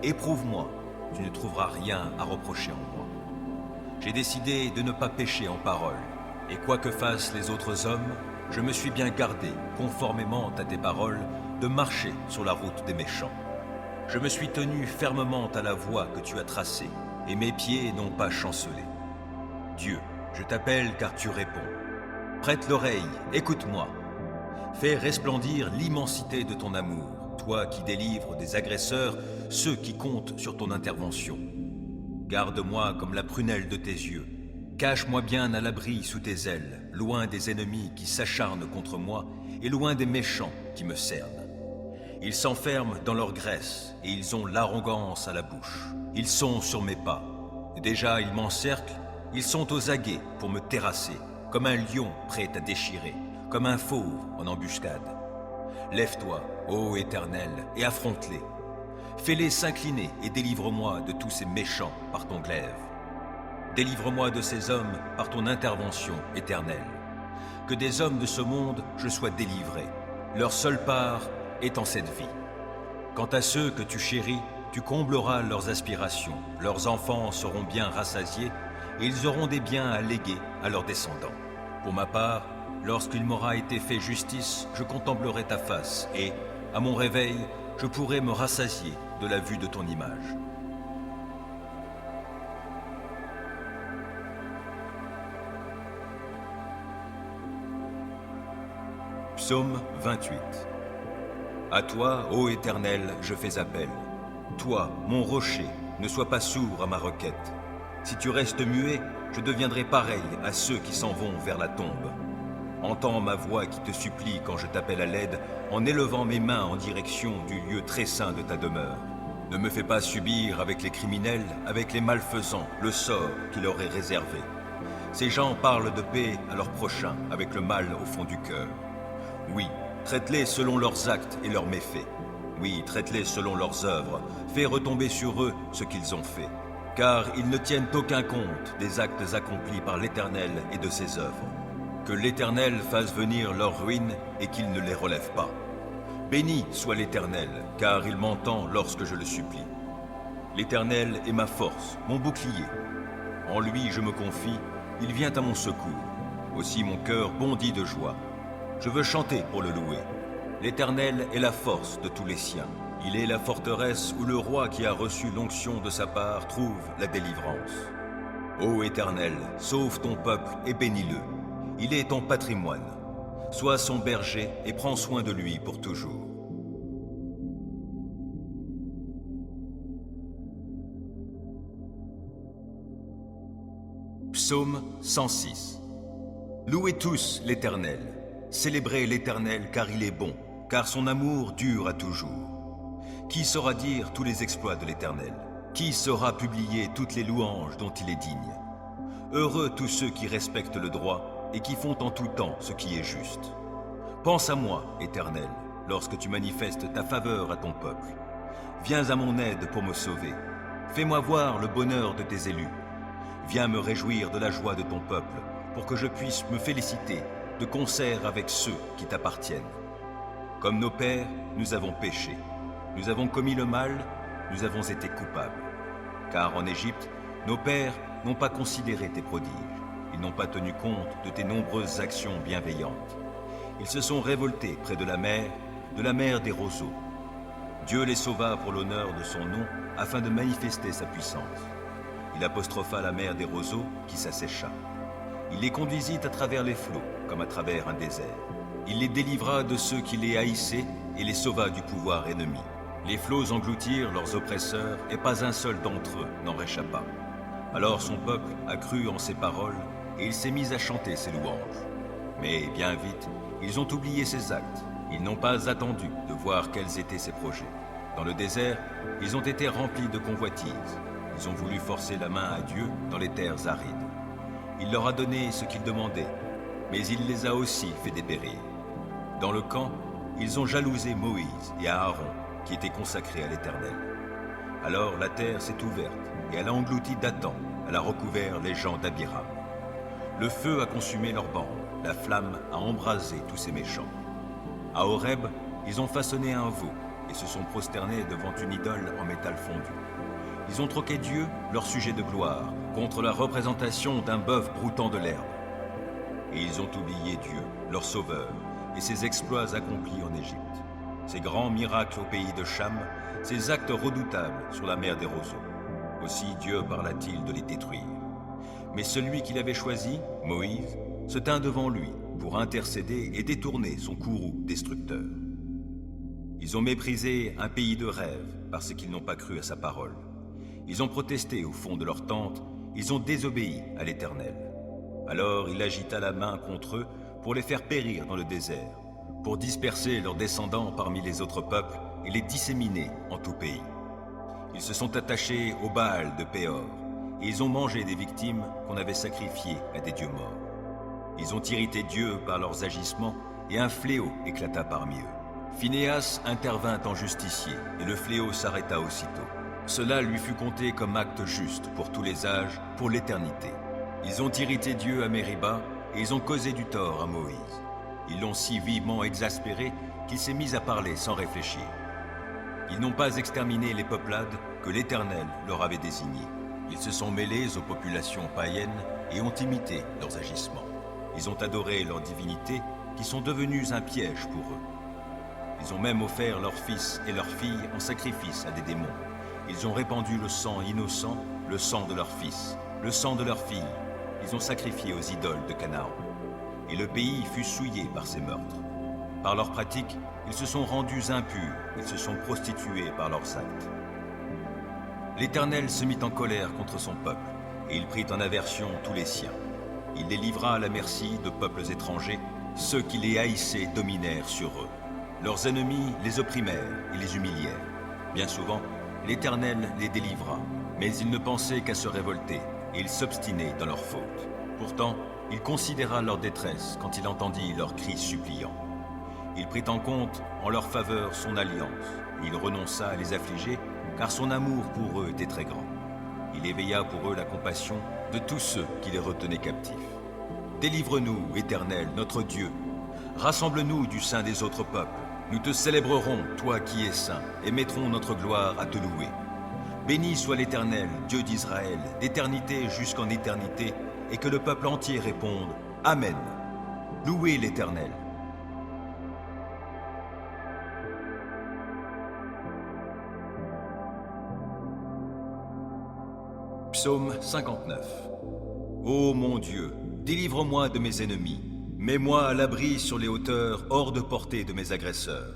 éprouve-moi, tu ne trouveras rien à reprocher en moi. J'ai décidé de ne pas pécher en parole, et quoi que fassent les autres hommes, je me suis bien gardé, conformément à tes paroles, de marcher sur la route des méchants. Je me suis tenu fermement à la voie que tu as tracée, et mes pieds n'ont pas chancelé. Dieu, je t'appelle car tu réponds. Prête l'oreille, écoute-moi. Fais resplendir l'immensité de ton amour, toi qui délivres des agresseurs ceux qui comptent sur ton intervention. Garde-moi comme la prunelle de tes yeux. Cache-moi bien à l'abri sous tes ailes, loin des ennemis qui s'acharnent contre moi et loin des méchants qui me cernent. Ils s'enferment dans leur graisse et ils ont l'arrogance à la bouche. Ils sont sur mes pas. Déjà ils m'encerclent, ils sont aux aguets pour me terrasser, comme un lion prêt à déchirer, comme un fauve en embuscade. Lève-toi, ô Éternel, et affronte-les. Fais-les s'incliner et délivre-moi de tous ces méchants par ton glaive. Délivre-moi de ces hommes par ton intervention éternelle. Que des hommes de ce monde je sois délivré. Leur seule part est en cette vie. Quant à ceux que tu chéris, tu combleras leurs aspirations. Leurs enfants seront bien rassasiés et ils auront des biens à léguer à leurs descendants. Pour ma part, lorsqu'il m'aura été fait justice, je contemplerai ta face et, à mon réveil, je pourrai me rassasier de la vue de ton image. Psaume 28. À toi, ô Éternel, je fais appel. Toi, mon rocher, ne sois pas sourd à ma requête. Si tu restes muet, je deviendrai pareil à ceux qui s'en vont vers la tombe. Entends ma voix qui te supplie quand je t'appelle à l'aide, en élevant mes mains en direction du lieu très saint de ta demeure. Ne me fais pas subir avec les criminels, avec les malfaisants, le sort qui leur est réservé. Ces gens parlent de paix à leurs prochains, avec le mal au fond du cœur. Oui, traite-les selon leurs actes et leurs méfaits. Oui, traite-les selon leurs œuvres. Fais retomber sur eux ce qu'ils ont fait. Car ils ne tiennent aucun compte des actes accomplis par l'Éternel et de ses œuvres. Que l'Éternel fasse venir leur ruine et qu'il ne les relève pas. Béni soit l'Éternel, car il m'entend lorsque je le supplie. L'Éternel est ma force, mon bouclier. En lui je me confie, il vient à mon secours. Aussi mon cœur bondit de joie. Je veux chanter pour le louer. L'Éternel est la force de tous les siens. Il est la forteresse où le roi qui a reçu l'onction de sa part trouve la délivrance. Ô Éternel, sauve ton peuple et bénis-le. Il est ton patrimoine. Sois son berger et prends soin de lui pour toujours. Psaume 106. Louez tous l'Éternel. Célébrez l'Éternel car il est bon, car son amour dure à toujours. Qui saura dire tous les exploits de l'Éternel? Qui saura publier toutes les louanges dont il est digne? Heureux tous ceux qui respectent le droit et qui font en tout temps ce qui est juste. Pense à moi, Éternel, lorsque tu manifestes ta faveur à ton peuple. Viens à mon aide pour me sauver. Fais-moi voir le bonheur de tes élus. Viens me réjouir de la joie de ton peuple, pour que je puisse me féliciter de concert avec ceux qui t'appartiennent. Comme nos pères, nous avons péché. Nous avons commis le mal, nous avons été coupables. Car en Égypte, nos pères n'ont pas considéré tes prodiges. Ils n'ont pas tenu compte de tes nombreuses actions bienveillantes. Ils se sont révoltés près de la mer des roseaux. Dieu les sauva pour l'honneur de son nom, afin de manifester sa puissance. Il apostropha la mer des roseaux qui s'assécha. Il les conduisit à travers les flots, comme à travers un désert. Il les délivra de ceux qui les haïssaient et les sauva du pouvoir ennemi. Les flots engloutirent leurs oppresseurs et pas un seul d'entre eux n'en réchappa. Alors son peuple a cru en ses paroles et il s'est mis à chanter ses louanges. Mais bien vite, ils ont oublié ses actes. Ils n'ont pas attendu de voir quels étaient ses projets. Dans le désert, ils ont été remplis de convoitises. Ils ont voulu forcer la main à Dieu dans les terres arides. Il leur a donné ce qu'ils demandaient, mais il les a aussi fait dépérir. Dans le camp, ils ont jalousé Moïse et Aaron, qui étaient consacrés à l'Éternel. Alors la terre s'est ouverte, et elle a englouti Dathan, elle a recouvert les gens d'Abiram. Le feu a consumé leurs bandes, la flamme a embrasé tous ces méchants. À Horeb, ils ont façonné un veau, et se sont prosternés devant une idole en métal fondu. Ils ont troqué Dieu, leur sujet de gloire, contre la représentation d'un bœuf broutant de l'herbe. Et ils ont oublié Dieu, leur sauveur, et ses exploits accomplis en Égypte. Ses grands miracles au pays de Cham, ses actes redoutables sur la mer des roseaux. Aussi Dieu parla-t-il de les détruire. Mais celui qu'il avait choisi, Moïse, se tint devant lui pour intercéder et détourner son courroux destructeur. Ils ont méprisé un pays de rêve parce qu'ils n'ont pas cru à sa parole. Ils ont protesté au fond de leur tente, ils ont désobéi à l'Éternel. Alors il agita la main contre eux pour les faire périr dans le désert, pour disperser leurs descendants parmi les autres peuples et les disséminer en tout pays. Ils se sont attachés au Baal de Péor, et ils ont mangé des victimes qu'on avait sacrifiées à des dieux morts. Ils ont irrité Dieu par leurs agissements, et un fléau éclata parmi eux. Phinéas intervint en justicier, et le fléau s'arrêta aussitôt. Cela lui fut compté comme acte juste pour tous les âges, pour l'éternité. Ils ont irrité Dieu à Mériba, et ils ont causé du tort à Moïse. Ils l'ont si vivement exaspéré qu'il s'est mis à parler sans réfléchir. Ils n'ont pas exterminé les peuplades que l'Éternel leur avait désignées. Ils se sont mêlés aux populations païennes et ont imité leurs agissements. Ils ont adoré leurs divinités qui sont devenues un piège pour eux. Ils ont même offert leurs fils et leurs filles en sacrifice à des démons. Ils ont répandu le sang innocent, le sang de leurs fils, le sang de leurs filles. Ils ont sacrifié aux idoles de Canaan. Et le pays fut souillé par ces meurtres. Par leurs pratiques, ils se sont rendus impurs, ils se sont prostitués par leurs actes. L'Éternel se mit en colère contre son peuple, et il prit en aversion tous les siens. Il les livra à la merci de peuples étrangers, ceux qui les haïssaient dominèrent sur eux. Leurs ennemis les opprimèrent et les humilièrent. Bien souvent, l'Éternel les délivra, mais ils ne pensaient qu'à se révolter, et ils s'obstinaient dans leurs fautes. Pourtant, il considéra leur détresse quand il entendit leurs cris suppliants. Il prit en compte en leur faveur son alliance, et il renonça à les affliger, car son amour pour eux était très grand. Il éveilla pour eux la compassion de tous ceux qui les retenaient captifs. Délivre-nous, Éternel, notre Dieu. Rassemble-nous du sein des autres peuples. Nous te célébrerons, toi qui es saint, et mettrons notre gloire à te louer. Béni soit l'Éternel, Dieu d'Israël, d'éternité jusqu'en éternité, et que le peuple entier réponde « Amen ». Louez l'Éternel. Psaume 59. Ô mon Dieu, délivre-moi de mes ennemis. Mets-moi à l'abri sur les hauteurs, hors de portée de mes agresseurs.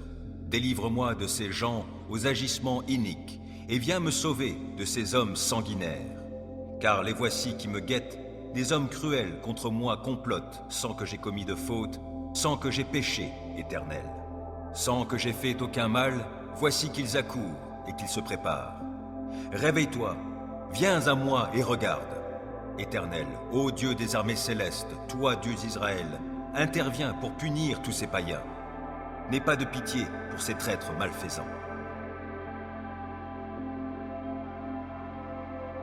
Délivre-moi de ces gens aux agissements iniques, et viens me sauver de ces hommes sanguinaires. Car les voici qui me guettent, des hommes cruels contre moi complotent, sans que j'aie commis de faute, sans que j'aie péché, Éternel. Sans que j'aie fait aucun mal, voici qu'ils accourent et qu'ils se préparent. Réveille-toi, viens à moi et regarde. Éternel, ô Dieu des armées célestes, toi Dieu d'Israël, interviens pour punir tous ces païens. N'aie pas de pitié pour ces traîtres malfaisants.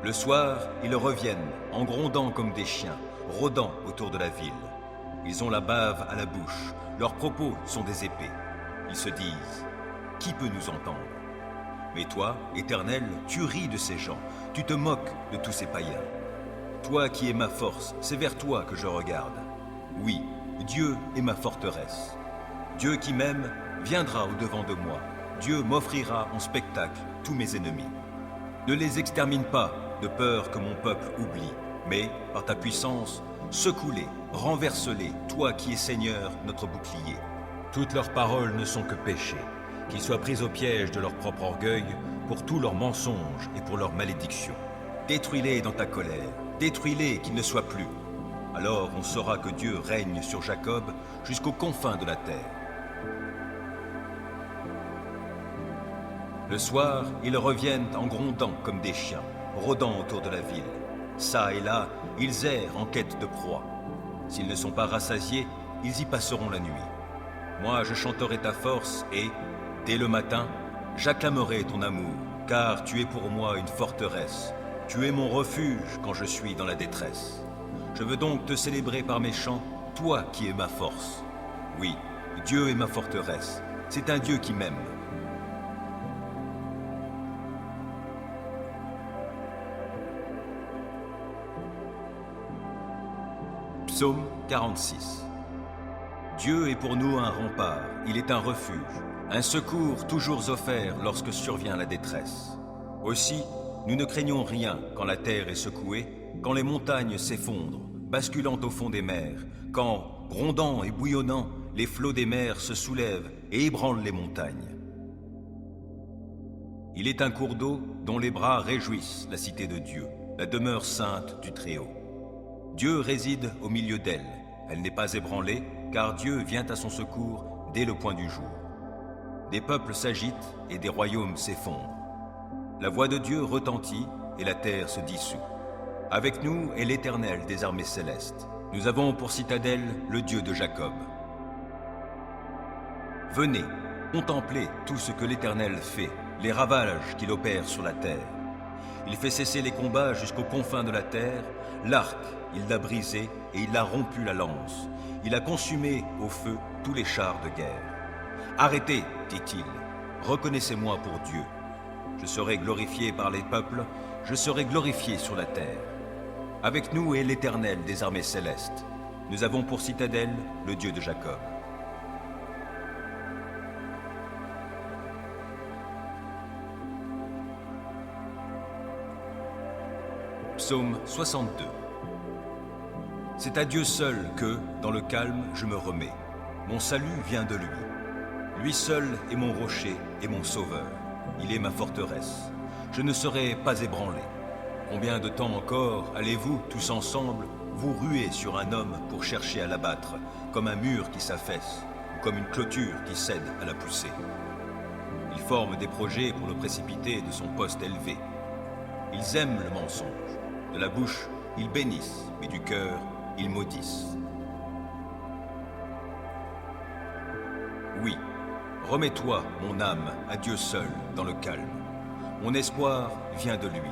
Le soir, ils reviennent, en grondant comme des chiens, rôdant autour de la ville. Ils ont la bave à la bouche, leurs propos sont des épées. Ils se disent, qui peut nous entendre? Mais toi, Éternel, tu ris de ces gens, tu te moques de tous ces païens. Toi qui es ma force, c'est vers toi que je regarde. Oui, Dieu est ma forteresse. Dieu qui m'aime viendra au-devant de moi. Dieu m'offrira en spectacle tous mes ennemis. Ne les extermine pas, de peur que mon peuple oublie, mais, par ta puissance, secoue-les, renverse-les, toi qui es Seigneur, notre bouclier. Toutes leurs paroles ne sont que péchés, qu'ils soient pris au piège de leur propre orgueil, pour tous leurs mensonges et pour leurs malédictions. Détruis-les dans ta colère, détruis-les qu'ils ne soient plus. Alors on saura que Dieu règne sur Jacob jusqu'aux confins de la terre. Le soir, ils reviennent en grondant comme des chiens, rôdant autour de la ville. Ça et là, ils errent en quête de proie. S'ils ne sont pas rassasiés, ils y passeront la nuit. Moi, je chanterai ta force et, dès le matin, j'acclamerai ton amour, car tu es pour moi une forteresse. Tu es mon refuge quand je suis dans la détresse. Je veux donc te célébrer par mes chants, toi qui es ma force. Oui, Dieu est ma forteresse. C'est un Dieu qui m'aime. Psaume 46. Dieu est pour nous un rempart, il est un refuge, un secours toujours offert lorsque survient la détresse. Aussi, nous ne craignons rien quand la terre est secouée, quand les montagnes s'effondrent, basculant au fond des mers, quand, grondant et bouillonnant, les flots des mers se soulèvent et ébranlent les montagnes. Il est un cours d'eau dont les bras réjouissent la cité de Dieu, la demeure sainte du Très-Haut. Dieu réside au milieu d'elle. Elle n'est pas ébranlée, car Dieu vient à son secours dès le point du jour. Des peuples s'agitent et des royaumes s'effondrent. La voix de Dieu retentit et la terre se dissout. Avec nous est l'Éternel des armées célestes. Nous avons pour citadelle le Dieu de Jacob. Venez, contemplez tout ce que l'Éternel fait, les ravages qu'il opère sur la terre. Il fait cesser les combats jusqu'aux confins de la terre. L'arc, il l'a brisé et il a rompu la lance. Il a consumé au feu tous les chars de guerre. Arrêtez, dit-il, reconnaissez-moi pour Dieu. Je serai glorifié par les peuples, je serai glorifié sur la terre. Avec nous est l'Éternel des armées célestes. Nous avons pour citadelle le Dieu de Jacob. Psaume 62. C'est à Dieu seul que, dans le calme, je me remets. Mon salut vient de lui. Lui seul est mon rocher et mon sauveur. Il est ma forteresse. Je ne serai pas ébranlé. Combien de temps encore allez-vous, tous ensemble, vous ruer sur un homme pour chercher à l'abattre, comme un mur qui s'affaisse, ou comme une clôture qui cède à la poussée? Ils forment des projets pour le précipiter de son poste élevé. Ils aiment le mensonge. De la bouche, ils bénissent, mais du cœur, ils maudissent. Oui, remets-toi, mon âme, à Dieu seul, dans le calme. Mon espoir vient de lui.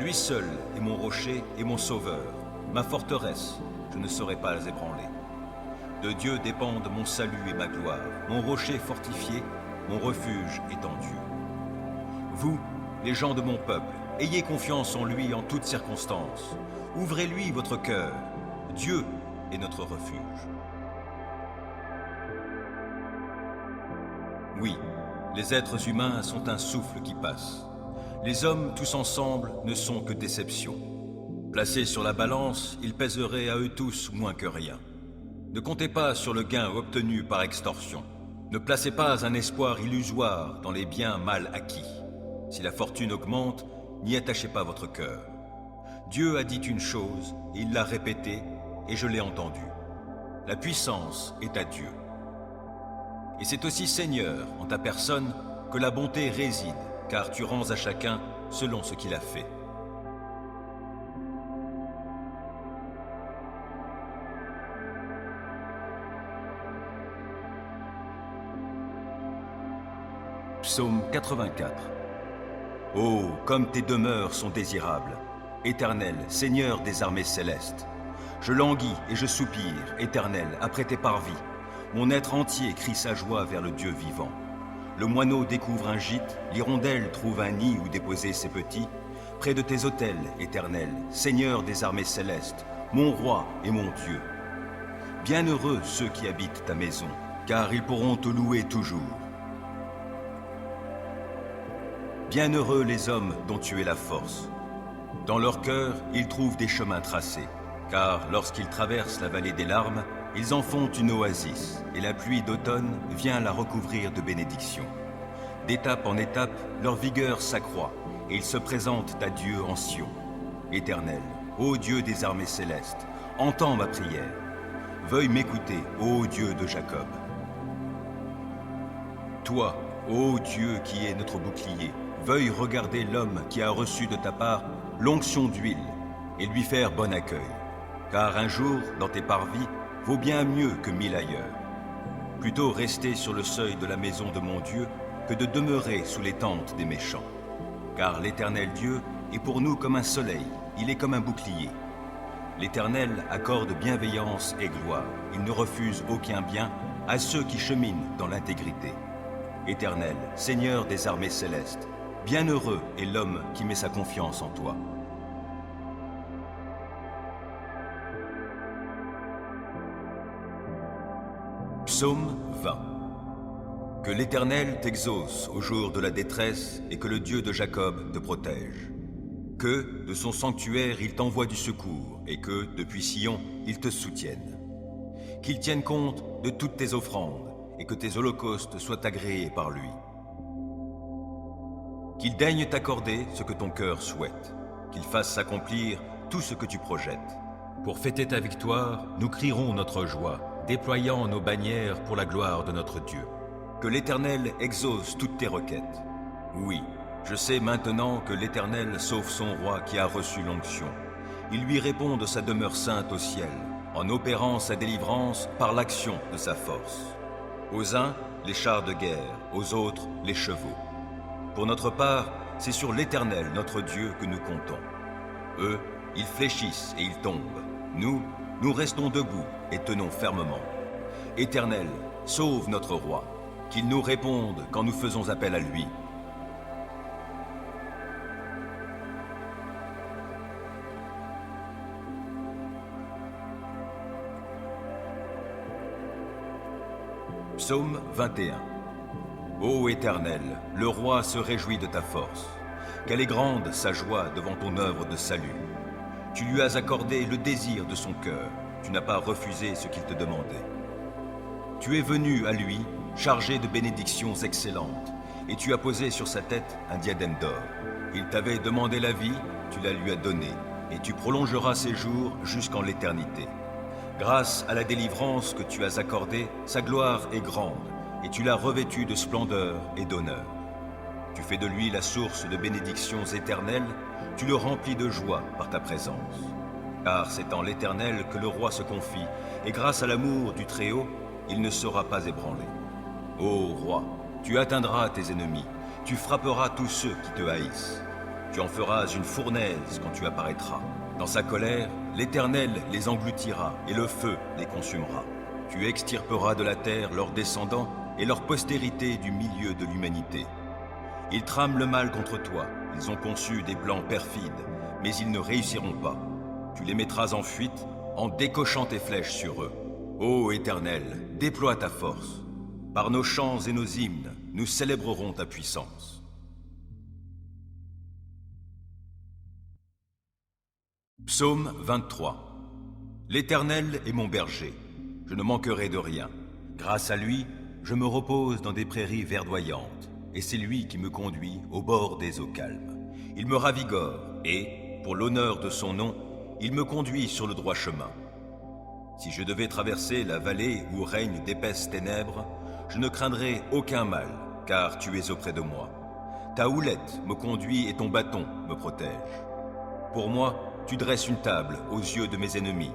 Lui seul est mon rocher et mon sauveur, ma forteresse, je ne serai pas ébranlé. De Dieu dépendent mon salut et ma gloire, mon rocher fortifié, mon refuge est en Dieu. Vous, les gens de mon peuple, ayez confiance en lui en toutes circonstances. Ouvrez-lui votre cœur. Dieu est notre refuge. Oui, les êtres humains sont un souffle qui passe. Les hommes tous ensemble ne sont que déception. Placés sur la balance, ils pèseraient à eux tous moins que rien. Ne comptez pas sur le gain obtenu par extorsion. Ne placez pas un espoir illusoire dans les biens mal acquis. Si la fortune augmente, n'y attachez pas votre cœur. Dieu a dit une chose, et il l'a répétée, et je l'ai entendue. La puissance est à Dieu. Et c'est aussi Seigneur, en ta personne, que la bonté réside, car tu rends à chacun selon ce qu'il a fait. Psaume 84. Oh, comme tes demeures sont désirables, Éternel, Seigneur des armées célestes. Je languis et je soupire, Éternel, après tes parvis. Mon être entier crie sa joie vers le Dieu vivant. Le moineau découvre un gîte, l'hirondelle trouve un nid où déposer ses petits. Près de tes autels, Éternel, Seigneur des armées célestes, mon roi et mon Dieu. Bienheureux ceux qui habitent ta maison, car ils pourront te louer toujours. Bienheureux les hommes dont tu es la force. Dans leur cœur, ils trouvent des chemins tracés, car lorsqu'ils traversent la vallée des larmes, ils en font une oasis, et la pluie d'automne vient la recouvrir de bénédictions. D'étape en étape, leur vigueur s'accroît, et ils se présentent à Dieu en Sion. Éternel, ô Dieu des armées célestes, entends ma prière. Veuille m'écouter, ô Dieu de Jacob. Toi, ô Dieu qui es notre bouclier, veuille regarder l'homme qui a reçu de ta part l'onction d'huile et lui faire bon accueil. Car un jour, dans tes parvis, vaut bien mieux que 1000 ailleurs. Plutôt rester sur le seuil de la maison de mon Dieu que de demeurer sous les tentes des méchants. Car l'Éternel Dieu est pour nous comme un soleil, il est comme un bouclier. L'Éternel accorde bienveillance et gloire, il ne refuse aucun bien à ceux qui cheminent dans l'intégrité. Éternel, Seigneur des armées célestes, bienheureux est l'homme qui met sa confiance en toi. Psaume 20. Que l'Éternel t'exauce au jour de la détresse et que le Dieu de Jacob te protège. Que, de son sanctuaire, il t'envoie du secours et que, depuis Sion, il te soutienne. Qu'il tienne compte de toutes tes offrandes et que tes holocaustes soient agréés par lui. Qu'il daigne t'accorder ce que ton cœur souhaite, qu'il fasse s'accomplir tout ce que tu projettes. Pour fêter ta victoire, nous crierons notre joie, déployant nos bannières pour la gloire de notre Dieu. Que l'Éternel exauce toutes tes requêtes. Oui, je sais maintenant que l'Éternel sauve son roi qui a reçu l'onction. Il lui répond de sa demeure sainte au ciel, en opérant sa délivrance par l'action de sa force. Aux uns, les chars de guerre, aux autres, les chevaux. Pour notre part, c'est sur l'Éternel, notre Dieu, que nous comptons. Eux, ils fléchissent et ils tombent. Nous restons debout et tenons fermement. Éternel, sauve notre roi, qu'il nous réponde quand nous faisons appel à lui. Psaume 21. Ô Éternel, le roi se réjouit de ta force. Quelle est grande sa joie devant ton œuvre de salut. Tu lui as accordé le désir de son cœur. Tu n'as pas refusé ce qu'il te demandait. Tu es venu à lui, chargé de bénédictions excellentes, et tu as posé sur sa tête un diadème d'or. Il t'avait demandé la vie, tu la lui as donnée, et tu prolongeras ses jours jusqu'en l'éternité. Grâce à la délivrance que tu as accordée, sa gloire est grande, et tu l'as revêtu de splendeur et d'honneur. Tu fais de lui la source de bénédictions éternelles, tu le remplis de joie par ta présence. Car c'est en l'Éternel que le roi se confie, et grâce à l'amour du Très-Haut, il ne sera pas ébranlé. Ô roi, tu atteindras tes ennemis, tu frapperas tous ceux qui te haïssent. Tu en feras une fournaise quand tu apparaîtras. Dans sa colère, l'Éternel les engloutira et le feu les consumera. Tu extirperas de la terre leurs descendants et leur postérité du milieu de l'humanité. Ils trament le mal contre toi, ils ont conçu des plans perfides, mais ils ne réussiront pas. Tu les mettras en fuite en décochant tes flèches sur eux. Ô Éternel, déploie ta force. Par nos chants et nos hymnes, nous célébrerons ta puissance. Psaume 23. L'Éternel est mon berger, je ne manquerai de rien. Grâce à lui, je me repose dans des prairies verdoyantes, et c'est lui qui me conduit au bord des eaux calmes. Il me ravigore, et, pour l'honneur de son nom, il me conduit sur le droit chemin. Si je devais traverser la vallée où règnent d'épaisses ténèbres, je ne craindrai aucun mal, car tu es auprès de moi. Ta houlette me conduit et ton bâton me protège. Pour moi, tu dresses une table aux yeux de mes ennemis.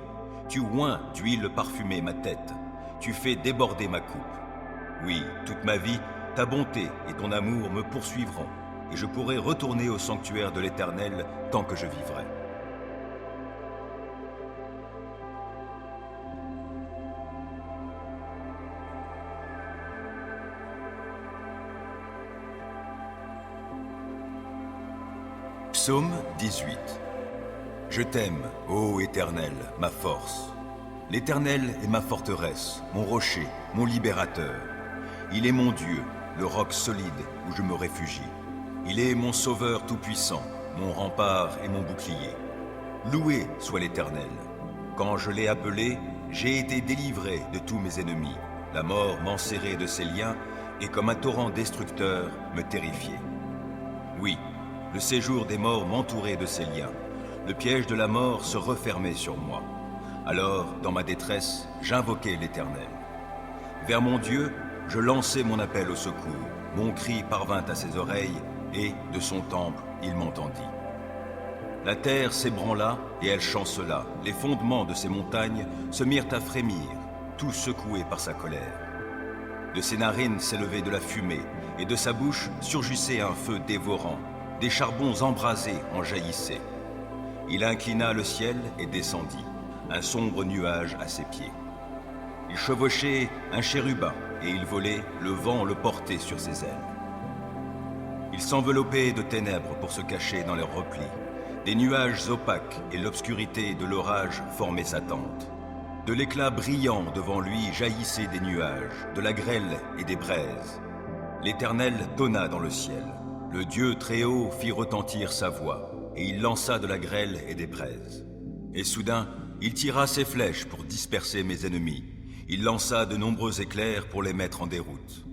Tu oins d'huile parfumée ma tête. Tu fais déborder ma coupe. Oui, toute ma vie, ta bonté et ton amour me poursuivront, et je pourrai retourner au sanctuaire de l'Éternel tant que je vivrai. Psaume 18. Je t'aime, ô Éternel, ma force. L'Éternel est ma forteresse, mon rocher, mon libérateur. Il est mon Dieu, le roc solide où je me réfugie. Il est mon sauveur tout-puissant, mon rempart et mon bouclier. Loué soit l'Éternel. Quand je l'ai appelé, j'ai été délivré de tous mes ennemis. La mort m'enserrait de ses liens et comme un torrent destructeur me terrifiait. Oui, le séjour des morts m'entourait de ses liens. Le piège de la mort se refermait sur moi. Alors, dans ma détresse, j'invoquai l'Éternel. Vers mon Dieu, je lançai mon appel au secours. Mon cri parvint à ses oreilles, et, de son temple, il m'entendit. La terre s'ébranla, et elle chancela. Les fondements de ses montagnes se mirent à frémir, tout secoués par sa colère. De ses narines s'élevait de la fumée, et de sa bouche surgissait un feu dévorant. Des charbons embrasés en jaillissaient. Il inclina le ciel et descendit, un sombre nuage à ses pieds. Il chevauchait un chérubin, et il volait, le vent le portait sur ses ailes. Il s'enveloppait de ténèbres pour se cacher dans leurs replis. Des nuages opaques et l'obscurité de l'orage formaient sa tente. De l'éclat brillant devant lui jaillissaient des nuages, de la grêle et des braises. L'Éternel tonna dans le ciel. Le Dieu très haut fit retentir sa voix, et il lança de la grêle et des braises. Et soudain, il tira ses flèches pour disperser mes ennemis. Il lança de nombreux éclairs pour les mettre en déroute.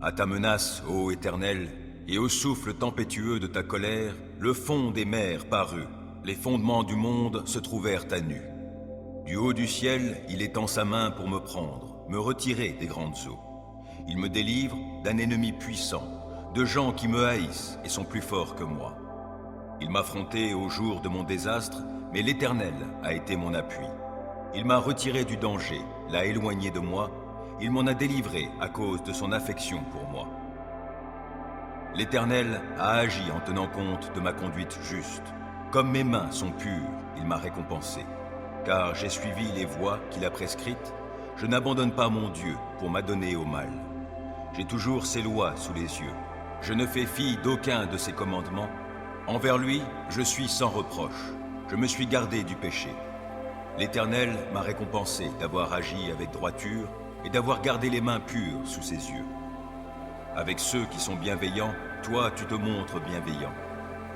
À ta menace, ô Éternel, et au souffle tempétueux de ta colère, le fond des mers parut. Les fondements du monde se trouvèrent à nu. Du haut du ciel, il étend sa main pour me prendre, me retirer des grandes eaux. Il me délivre d'un ennemi puissant, de gens qui me haïssent et sont plus forts que moi. Il m'affrontait au jour de mon désastre, mais l'Éternel a été mon appui. Il m'a retiré du danger, l'a éloigné de moi, il m'en a délivré à cause de son affection pour moi. L'Éternel a agi en tenant compte de ma conduite juste. Comme mes mains sont pures, il m'a récompensé. Car j'ai suivi les voies qu'il a prescrites, je n'abandonne pas mon Dieu pour m'adonner au mal. J'ai toujours ses lois sous les yeux. Je ne fais fi d'aucun de ses commandements. Envers lui, je suis sans reproche. Je me suis gardé du péché. L'Éternel m'a récompensé d'avoir agi avec droiture et d'avoir gardé les mains pures sous ses yeux. Avec ceux qui sont bienveillants, toi tu te montres bienveillant.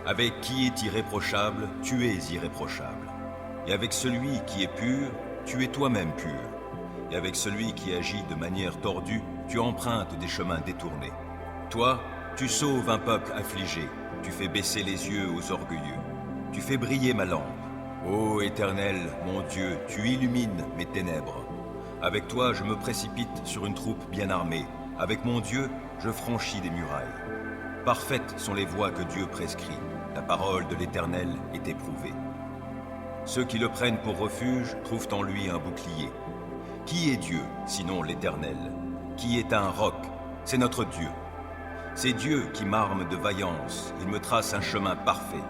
Avec qui est irréprochable, tu es irréprochable. Et avec celui qui est pur, tu es toi-même pur. Et avec celui qui agit de manière tordue, tu empruntes des chemins détournés. Toi, tu sauves un peuple affligé, tu fais baisser les yeux aux orgueilleux. Tu fais briller ma lampe. Ô Éternel, mon Dieu, tu illumines mes ténèbres. Avec toi, je me précipite sur une troupe bien armée. Avec mon Dieu, je franchis des murailles. Parfaites sont les voies que Dieu prescrit. La parole de l'Éternel est éprouvée. Ceux qui le prennent pour refuge trouvent en lui un bouclier. Qui est Dieu, sinon l'Éternel? Qui est un roc? C'est notre Dieu. C'est Dieu qui m'arme de vaillance, il me trace un chemin parfait.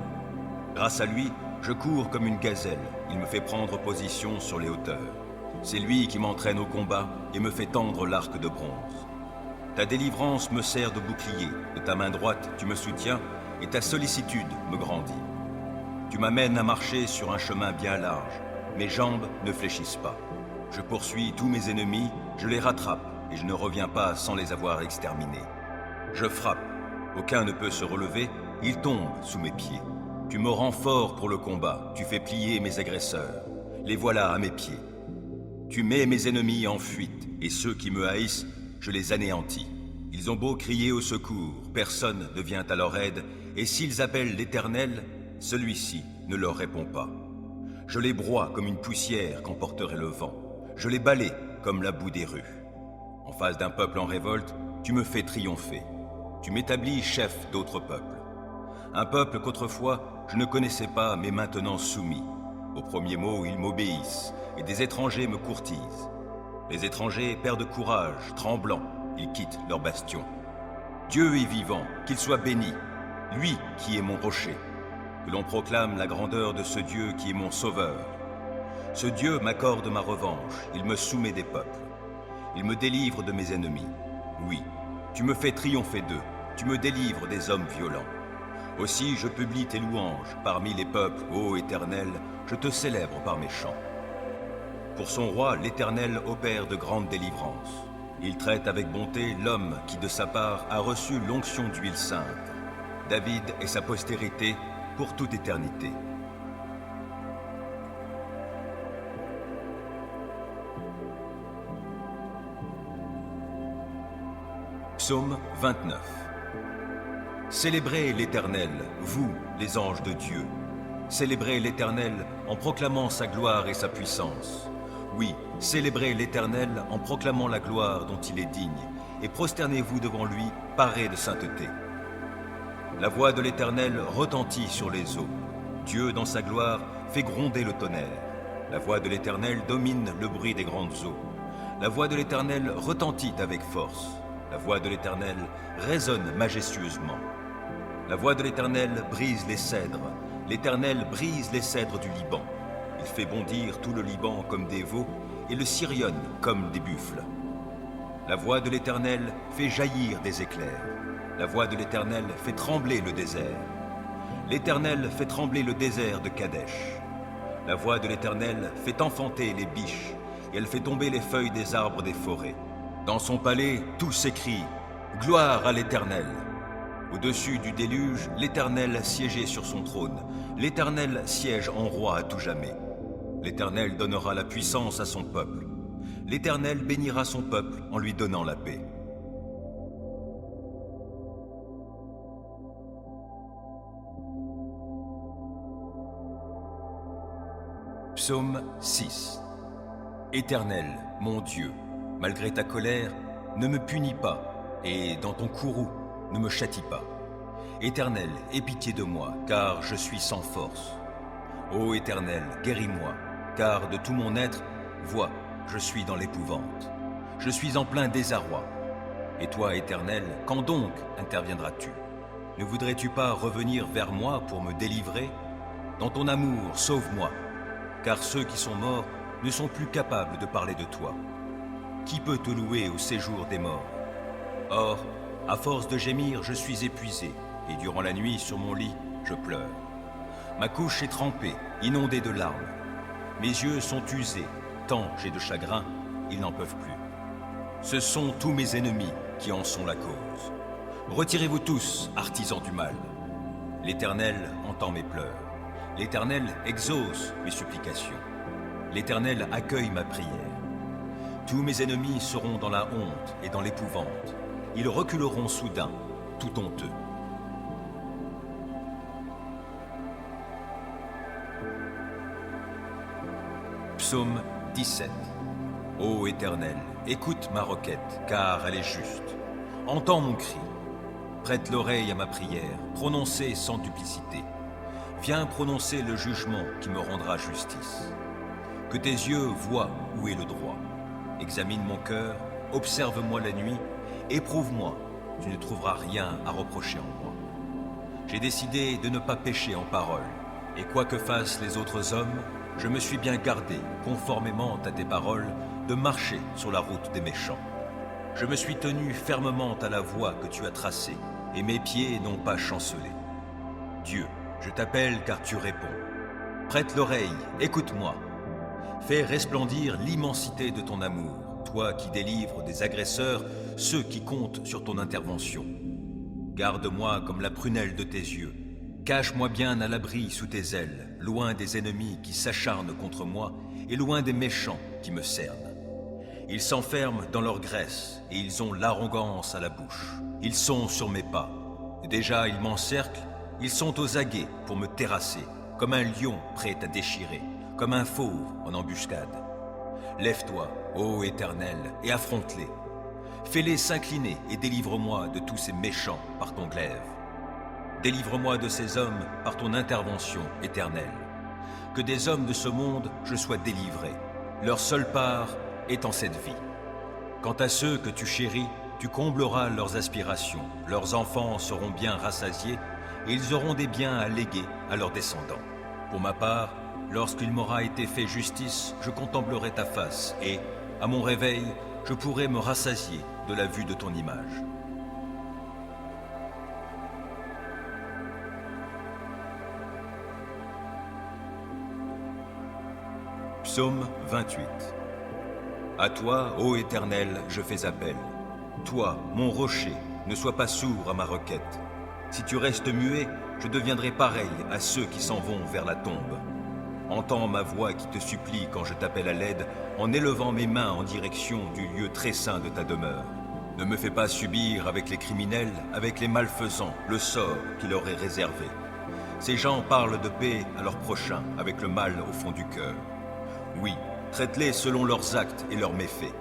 Grâce à lui, je cours comme une gazelle, il me fait prendre position sur les hauteurs. C'est lui qui m'entraîne au combat et me fait tendre l'arc de bronze. Ta délivrance me sert de bouclier, de ta main droite tu me soutiens et ta sollicitude me grandit. Tu m'amènes à marcher sur un chemin bien large, mes jambes ne fléchissent pas. Je poursuis tous mes ennemis, je les rattrape et je ne reviens pas sans les avoir exterminés. Je frappe, aucun ne peut se relever, ils tombent sous mes pieds. Tu me rends fort pour le combat, tu fais plier mes agresseurs. Les voilà à mes pieds. Tu mets mes ennemis en fuite, et ceux qui me haïssent, je les anéantis. Ils ont beau crier au secours, personne ne vient à leur aide, et s'ils appellent l'Éternel, celui-ci ne leur répond pas. Je les broie comme une poussière qu'emporterait le vent. Je les balaie comme la boue des rues. En face d'un peuple en révolte, tu me fais triompher. Tu m'établis chef d'autres peuples. Un peuple qu'autrefois je ne connaissais pas, mais maintenant soumis. Au premier mot, ils m'obéissent, et des étrangers me courtisent. Les étrangers perdent courage, tremblants, ils quittent leur bastion. Dieu est vivant, qu'il soit béni, lui qui est mon rocher. Que l'on proclame la grandeur de ce Dieu qui est mon sauveur. Ce Dieu m'accorde ma revanche, il me soumet des peuples. Il me délivre de mes ennemis. Oui, tu me fais triompher d'eux, tu me délivres des hommes violents. Aussi je publie tes louanges parmi les peuples, ô Éternel, je te célèbre par mes chants. Pour son roi, l'Éternel opère de grandes délivrances. Il traite avec bonté l'homme qui de sa part a reçu l'onction d'huile sainte. David et sa postérité pour toute éternité. Psaume 29. Célébrez l'Éternel, vous, les anges de Dieu. Célébrez l'Éternel en proclamant sa gloire et sa puissance. Oui, célébrez l'Éternel en proclamant la gloire dont il est digne, et prosternez-vous devant lui, parés de sainteté. La voix de l'Éternel retentit sur les eaux. Dieu, dans sa gloire, fait gronder le tonnerre. La voix de l'Éternel domine le bruit des grandes eaux. La voix de l'Éternel retentit avec force. La voix de l'Éternel résonne majestueusement. La voix de l'Éternel brise les cèdres. L'Éternel brise les cèdres du Liban. Il fait bondir tout le Liban comme des veaux et le Sirion comme des buffles. La voix de l'Éternel fait jaillir des éclairs. La voix de l'Éternel fait trembler le désert. L'Éternel fait trembler le désert de Kadesh. La voix de l'Éternel fait enfanter les biches et elle fait tomber les feuilles des arbres des forêts. Dans son palais, tous s'écrient « Gloire à l'Éternel !» Au-dessus du déluge, l'Éternel siégeait sur son trône. L'Éternel siège en roi à tout jamais. L'Éternel donnera la puissance à son peuple. L'Éternel bénira son peuple en lui donnant la paix. Psaume 6. Éternel, mon Dieu, malgré ta colère, ne me punis pas, et dans ton courroux, ne me châtie pas. Éternel, aie pitié de moi, car je suis sans force. Ô Éternel, guéris-moi, car de tout mon être, vois, je suis dans l'épouvante. Je suis en plein désarroi. Et toi, Éternel, quand donc interviendras-tu? Ne voudrais-tu pas revenir vers moi pour me délivrer? Dans ton amour, sauve-moi, car ceux qui sont morts ne sont plus capables de parler de toi. Qui peut te louer au séjour des morts? Or, à force de gémir, je suis épuisé, et durant la nuit, sur mon lit, je pleure. Ma couche est trempée, inondée de larmes. Mes yeux sont usés, tant j'ai de chagrin, ils n'en peuvent plus. Ce sont tous mes ennemis qui en sont la cause. Retirez-vous tous, artisans du mal. L'Éternel entend mes pleurs. L'Éternel exauce mes supplications. L'Éternel accueille ma prière. Tous mes ennemis seront dans la honte et dans l'épouvante. Ils reculeront soudain, tout honteux. Psaume 17. Ô Éternel, écoute ma requête, car elle est juste. Entends mon cri. Prête l'oreille à ma prière, prononcée sans duplicité. Viens prononcer le jugement qui me rendra justice. Que tes yeux voient où est le droit. Examine mon cœur, observe-moi la nuit, éprouve-moi, tu ne trouveras rien à reprocher en moi. J'ai décidé de ne pas pécher en parole, et quoi que fassent les autres hommes, je me suis bien gardé, conformément à tes paroles, de marcher sur la route des méchants. Je me suis tenu fermement à la voie que tu as tracée, et mes pieds n'ont pas chancelé. Dieu, je t'appelle car tu réponds. Prête l'oreille, écoute-moi. Fais resplendir l'immensité de ton amour, toi qui délivres des agresseurs ceux qui comptent sur ton intervention. Garde-moi comme la prunelle de tes yeux. Cache-moi bien à l'abri sous tes ailes, loin des ennemis qui s'acharnent contre moi et loin des méchants qui me cernent. Ils s'enferment dans leur graisse et ils ont l'arrogance à la bouche. Ils sont sur mes pas. Déjà ils m'encerclent, ils sont aux aguets pour me terrasser, comme un lion prêt à déchirer, comme un fauve en embuscade. Lève-toi, ô Éternel, et affronte-les. Fais-les s'incliner et délivre-moi de tous ces méchants par ton glaive. Délivre-moi de ces hommes par ton intervention éternelle. Que des hommes de ce monde je sois délivré. Leur seule part est en cette vie. Quant à ceux que tu chéris, tu combleras leurs aspirations, leurs enfants seront bien rassasiés, et ils auront des biens à léguer à leurs descendants. Pour ma part, lorsqu'il m'aura été fait justice, je contemplerai ta face, et, à mon réveil, je pourrai me rassasier de la vue de ton image. Psaume 28. À toi, ô Éternel, je fais appel. Toi, mon rocher, ne sois pas sourd à ma requête. Si tu restes muet, je deviendrai pareil à ceux qui s'en vont vers la tombe. Entends ma voix qui te supplie quand je t'appelle à l'aide, en élevant mes mains en direction du lieu très saint de ta demeure. Ne me fais pas subir avec les criminels, avec les malfaisants, le sort qui leur est réservé. Ces gens parlent de paix à leurs prochains, avec le mal au fond du cœur. Oui, traite-les selon leurs actes et leurs méfaits.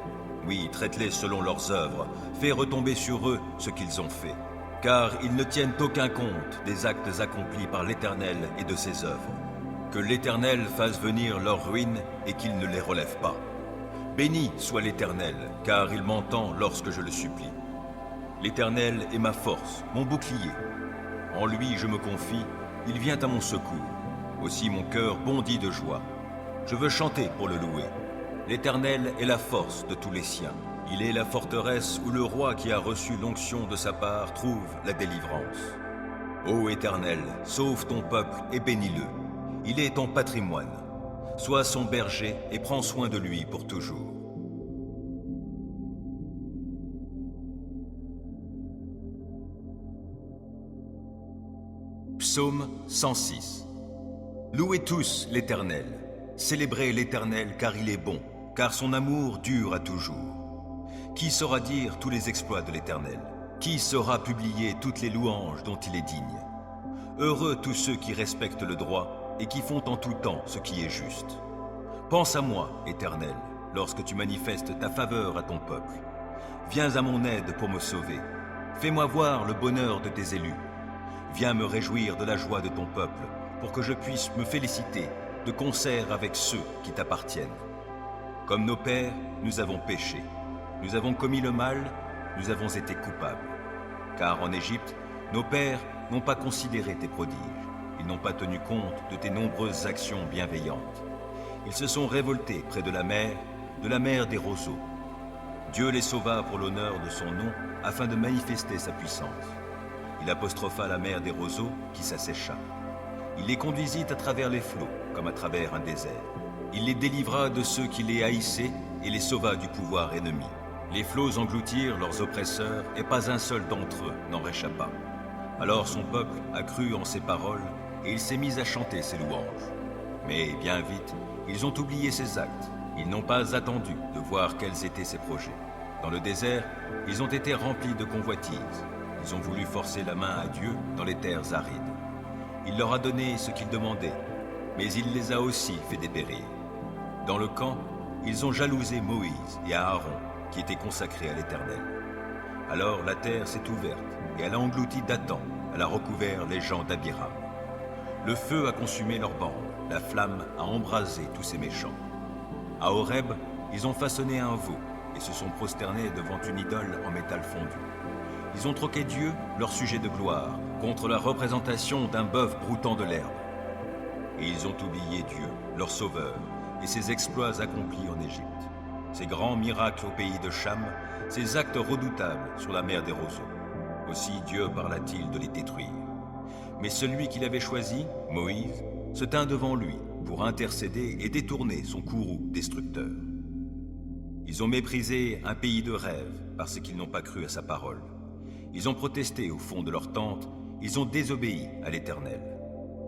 Oui, traite-les selon leurs œuvres. Fais retomber sur eux ce qu'ils ont fait. Car ils ne tiennent aucun compte des actes accomplis par l'Éternel et de ses œuvres. Que l'Éternel fasse venir leur ruine et qu'il ne les relève pas. Béni soit l'Éternel, car il m'entend lorsque je le supplie. L'Éternel est ma force, mon bouclier. En lui je me confie, il vient à mon secours. Aussi mon cœur bondit de joie. Je veux chanter pour le louer. L'Éternel est la force de tous les siens. Il est la forteresse où le roi qui a reçu l'onction de sa part trouve la délivrance. Ô Éternel, sauve ton peuple et bénis-le. Il est ton patrimoine. Sois son berger et prends soin de lui pour toujours. Psaume 106. Louez tous l'Éternel. Célébrez l'Éternel car il est bon, car son amour dure à toujours. Qui saura dire tous les exploits de l'Éternel? Qui saura publier toutes les louanges dont il est digne? Heureux tous ceux qui respectent le droit et qui font en tout temps ce qui est juste. Pense à moi, Éternel, lorsque tu manifestes ta faveur à ton peuple. Viens à mon aide pour me sauver. Fais-moi voir le bonheur de tes élus. Viens me réjouir de la joie de ton peuple, pour que je puisse me féliciter de concert avec ceux qui t'appartiennent. Comme nos pères, nous avons péché. Nous avons commis le mal, nous avons été coupables. Car en Égypte, nos pères n'ont pas considéré tes prodiges. Ils n'ont pas tenu compte de tes nombreuses actions bienveillantes. Ils se sont révoltés près de la mer des roseaux. Dieu les sauva pour l'honneur de son nom, afin de manifester sa puissance. Il apostropha la mer des roseaux qui s'assécha. Il les conduisit à travers les flots, comme à travers un désert. Il les délivra de ceux qui les haïssaient et les sauva du pouvoir ennemi. Les flots engloutirent leurs oppresseurs et pas un seul d'entre eux n'en réchappa. Alors son peuple a cru en ses paroles et il s'est mis à chanter ses louanges. Mais bien vite, ils ont oublié ses actes. Ils n'ont pas attendu de voir quels étaient ses projets. Dans le désert, ils ont été remplis de convoitises. Ils ont voulu forcer la main à Dieu dans les terres arides. Il leur a donné ce qu'ils demandaient, mais il les a aussi fait dépérir. Dans le camp, ils ont jalousé Moïse et Aaron, qui étaient consacrés à l'Éternel. Alors la terre s'est ouverte, et elle a englouti Dathan, elle a recouvert les gens d'Abiram. Le feu a consumé leurs bandes, la flamme a embrasé tous ces méchants. À Horeb, ils ont façonné un veau, et se sont prosternés devant une idole en métal fondu. Ils ont troqué Dieu, leur sujet de gloire, contre la représentation d'un bœuf broutant de l'herbe. Et ils ont oublié Dieu, leur sauveur, et ses exploits accomplis en Égypte. Ses grands miracles au pays de Cham, ses actes redoutables sur la mer des roseaux. Aussi Dieu parla-t-il de les détruire. Mais celui qu'il avait choisi, Moïse, se tint devant lui pour intercéder et détourner son courroux destructeur. Ils ont méprisé un pays de rêve parce qu'ils n'ont pas cru à sa parole. Ils ont protesté au fond de leur tente, ils ont désobéi à l'Éternel.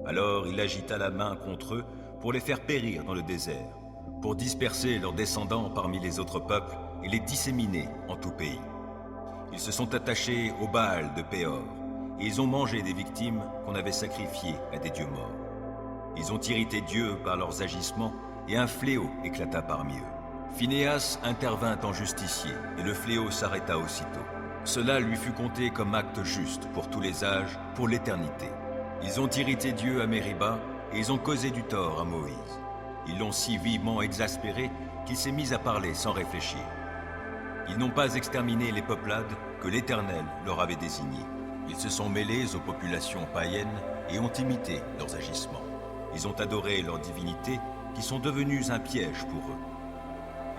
Alors il agita la main contre eux pour les faire périr dans le désert, pour disperser leurs descendants parmi les autres peuples et les disséminer en tout pays. Ils se sont attachés au Baal de Péor, et ils ont mangé des victimes qu'on avait sacrifiées à des dieux morts. Ils ont irrité Dieu par leurs agissements, et un fléau éclata parmi eux. Phinéas intervint en justicier, et le fléau s'arrêta aussitôt. Cela lui fut compté comme acte juste pour tous les âges, pour l'éternité. Ils ont irrité Dieu à Mériba, et ils ont causé du tort à Moïse. Ils l'ont si vivement exaspéré qu'il s'est mis à parler sans réfléchir. Ils n'ont pas exterminé les peuplades que l'Éternel leur avait désignées. Ils se sont mêlés aux populations païennes et ont imité leurs agissements. Ils ont adoré leurs divinités qui sont devenues un piège pour eux.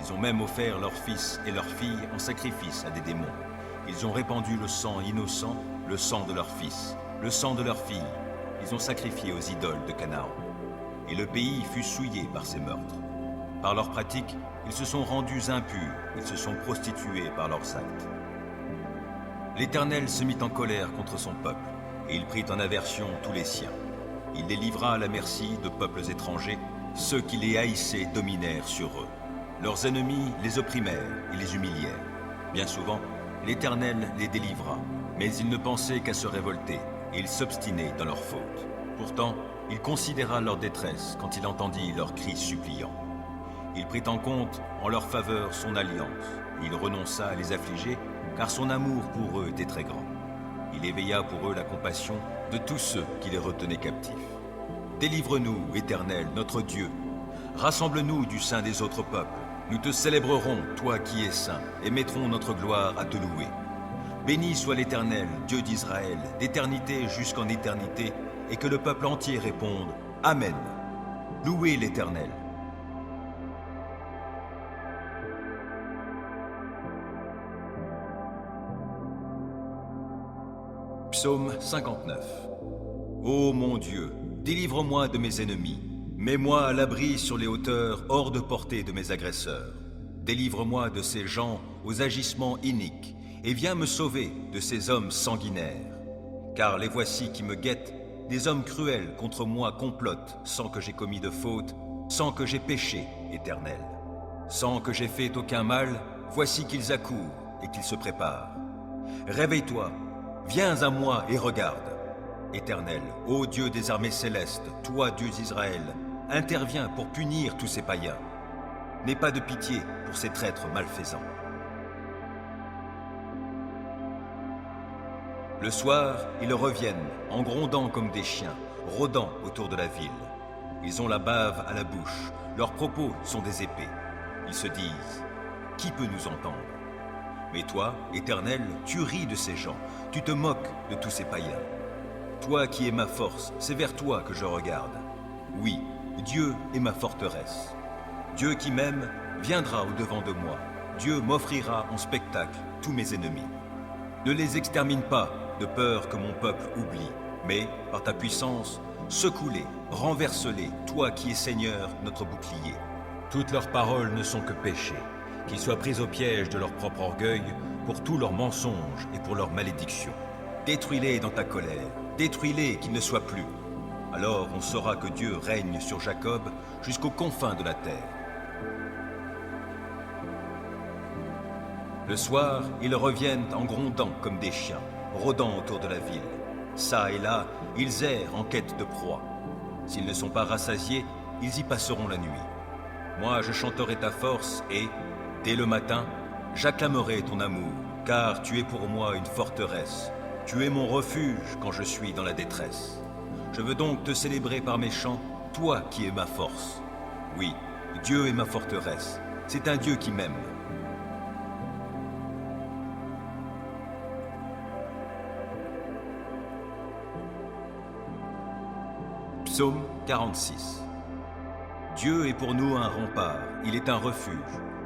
Ils ont même offert leurs fils et leurs filles en sacrifice à des démons. Ils ont répandu le sang innocent, le sang de leurs fils, le sang de leurs filles. Ils ont sacrifié aux idoles de Canaan. Et le pays fut souillé par ces meurtres. Par leurs pratiques, ils se sont rendus impurs, ils se sont prostitués par leurs actes. L'Éternel se mit en colère contre son peuple, et il prit en aversion tous les siens. Il les livra à la merci de peuples étrangers, ceux qui les haïssaient dominèrent sur eux. Leurs ennemis les opprimèrent et les humilièrent. Bien souvent, l'Éternel les délivra, mais ils ne pensaient qu'à se révolter, et ils s'obstinaient dans leurs fautes. Pourtant, il considéra leur détresse quand il entendit leurs cris suppliants. Il prit en compte en leur faveur son alliance, et il renonça à les affliger, car son amour pour eux était très grand. Il éveilla pour eux la compassion de tous ceux qui les retenaient captifs. Délivre-nous, Éternel, notre Dieu. Rassemble-nous du sein des autres peuples. Nous te célébrerons, toi qui es saint, et mettrons notre gloire à te louer. Béni soit l'Éternel, Dieu d'Israël, d'éternité jusqu'en éternité, et que le peuple entier réponde « Amen ». Louez l'Éternel. Psaume 59. Ô mon Dieu, délivre-moi de mes ennemis. Mets-moi à l'abri sur les hauteurs, hors de portée de mes agresseurs. Délivre-moi de ces gens aux agissements iniques, et viens me sauver de ces hommes sanguinaires. Car les voici qui me guettent, des hommes cruels contre moi complotent, sans que j'aie commis de faute, sans que j'aie péché, Éternel. Sans que j'aie fait aucun mal, voici qu'ils accourent et qu'ils se préparent. Réveille-toi, viens à moi et regarde. Éternel, ô Dieu des armées célestes, toi Dieu d'Israël, interviens pour punir tous ces païens. N'aie pas de pitié pour ces traîtres malfaisants. Le soir, ils reviennent, en grondant comme des chiens, rôdant autour de la ville. Ils ont la bave à la bouche, leurs propos sont des épées. Ils se disent, qui peut nous entendre? Mais toi, Éternel, tu ris de ces gens, tu te moques de tous ces païens. Toi qui es ma force, c'est vers toi que je regarde. Oui, Dieu est ma forteresse. Dieu qui m'aime viendra au-devant de moi. Dieu m'offrira en spectacle tous mes ennemis. Ne les extermine pas, de peur que mon peuple oublie, mais, par ta puissance, secoue-les, renverse-les, toi qui es Seigneur, notre bouclier. Toutes leurs paroles ne sont que péchés, qu'ils soient pris au piège de leur propre orgueil, pour tous leurs mensonges et pour leurs malédictions. Détruis-les dans ta colère, détruis-les qu'ils ne soient plus. Alors on saura que Dieu règne sur Jacob jusqu'aux confins de la terre. Le soir, ils reviennent en grondant comme des chiens, rôdant autour de la ville. Ça et là, ils errent en quête de proie. S'ils ne sont pas rassasiés, ils y passeront la nuit. Moi, je chanterai ta force et, dès le matin, j'acclamerai ton amour, car tu es pour moi une forteresse. Tu es mon refuge quand je suis dans la détresse. Je veux donc te célébrer par mes chants, toi qui es ma force. Oui, Dieu est ma forteresse. C'est un Dieu qui m'aime. Psaume 46. Dieu est pour nous un rempart, il est un refuge,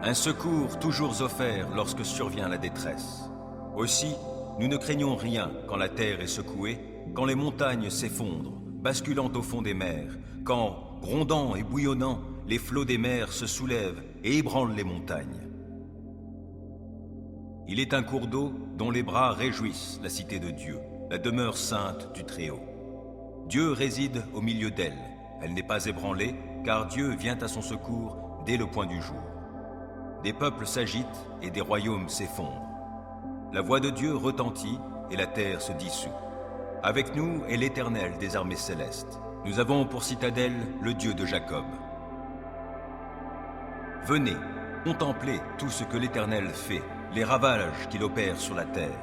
un secours toujours offert lorsque survient la détresse. Aussi, nous ne craignons rien quand la terre est secouée, quand les montagnes s'effondrent, basculant au fond des mers, quand, grondant et bouillonnant, les flots des mers se soulèvent et ébranlent les montagnes. Il est un cours d'eau dont les bras réjouissent la cité de Dieu, la demeure sainte du Très-Haut. Dieu réside au milieu d'elle. Elle n'est pas ébranlée, car Dieu vient à son secours dès le point du jour. Des peuples s'agitent et des royaumes s'effondrent. La voix de Dieu retentit et la terre se dissout. Avec nous est l'Éternel des armées célestes. Nous avons pour citadelle le Dieu de Jacob. Venez, contemplez tout ce que l'Éternel fait, les ravages qu'il opère sur la terre.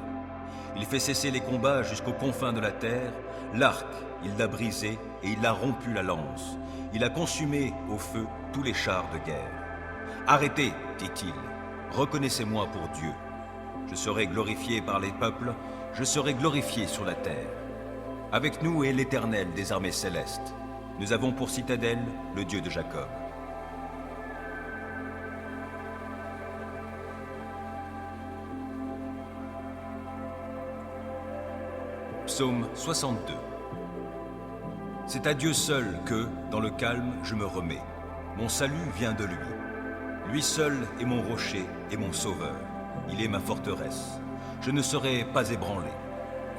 Il fait cesser les combats jusqu'aux confins de la terre. L'arc, il l'a brisé et il a rompu la lance. Il a consumé au feu tous les chars de guerre. Arrêtez, dit-il. reconnaissez-moi pour Dieu. Je serai glorifié par les peuples, je serai glorifié sur la terre. Avec nous est l'Éternel des armées célestes. Nous avons pour citadelle le Dieu de Jacob. Psaume 62. C'est à Dieu seul que, dans le calme, je me remets. Mon salut vient de lui. Lui seul est mon rocher et mon sauveur. Il est ma forteresse. Je ne serai pas ébranlé.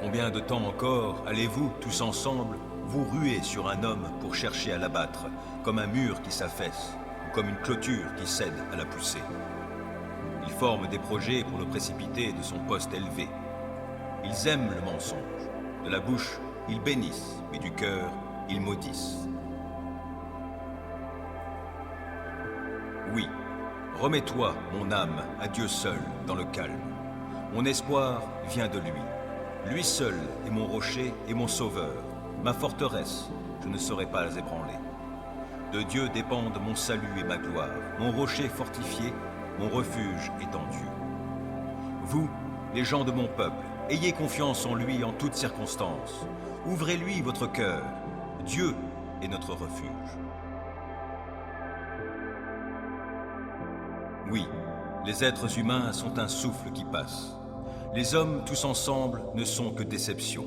Combien de temps encore allez-vous, tous ensemble, vous ruer sur un homme pour chercher à l'abattre, comme un mur qui s'affaisse, ou comme une clôture qui cède à la poussée? Ils forment des projets pour le précipiter de son poste élevé. Ils aiment le mensonge. De la bouche, ils bénissent, mais du cœur, ils maudissent. Oui, remets-toi, mon âme, à Dieu seul, dans le calme. Mon espoir vient de lui. Lui seul est mon rocher et mon sauveur, ma forteresse, je ne serai pas ébranlé. De Dieu dépendent mon salut et ma gloire, mon rocher fortifié, mon refuge est en Dieu. Vous, les gens de mon peuple, ayez confiance en lui en toutes circonstances. Ouvrez-lui votre cœur. Dieu est notre refuge. Oui, les êtres humains sont un souffle qui passe. Les hommes tous ensemble ne sont que déception.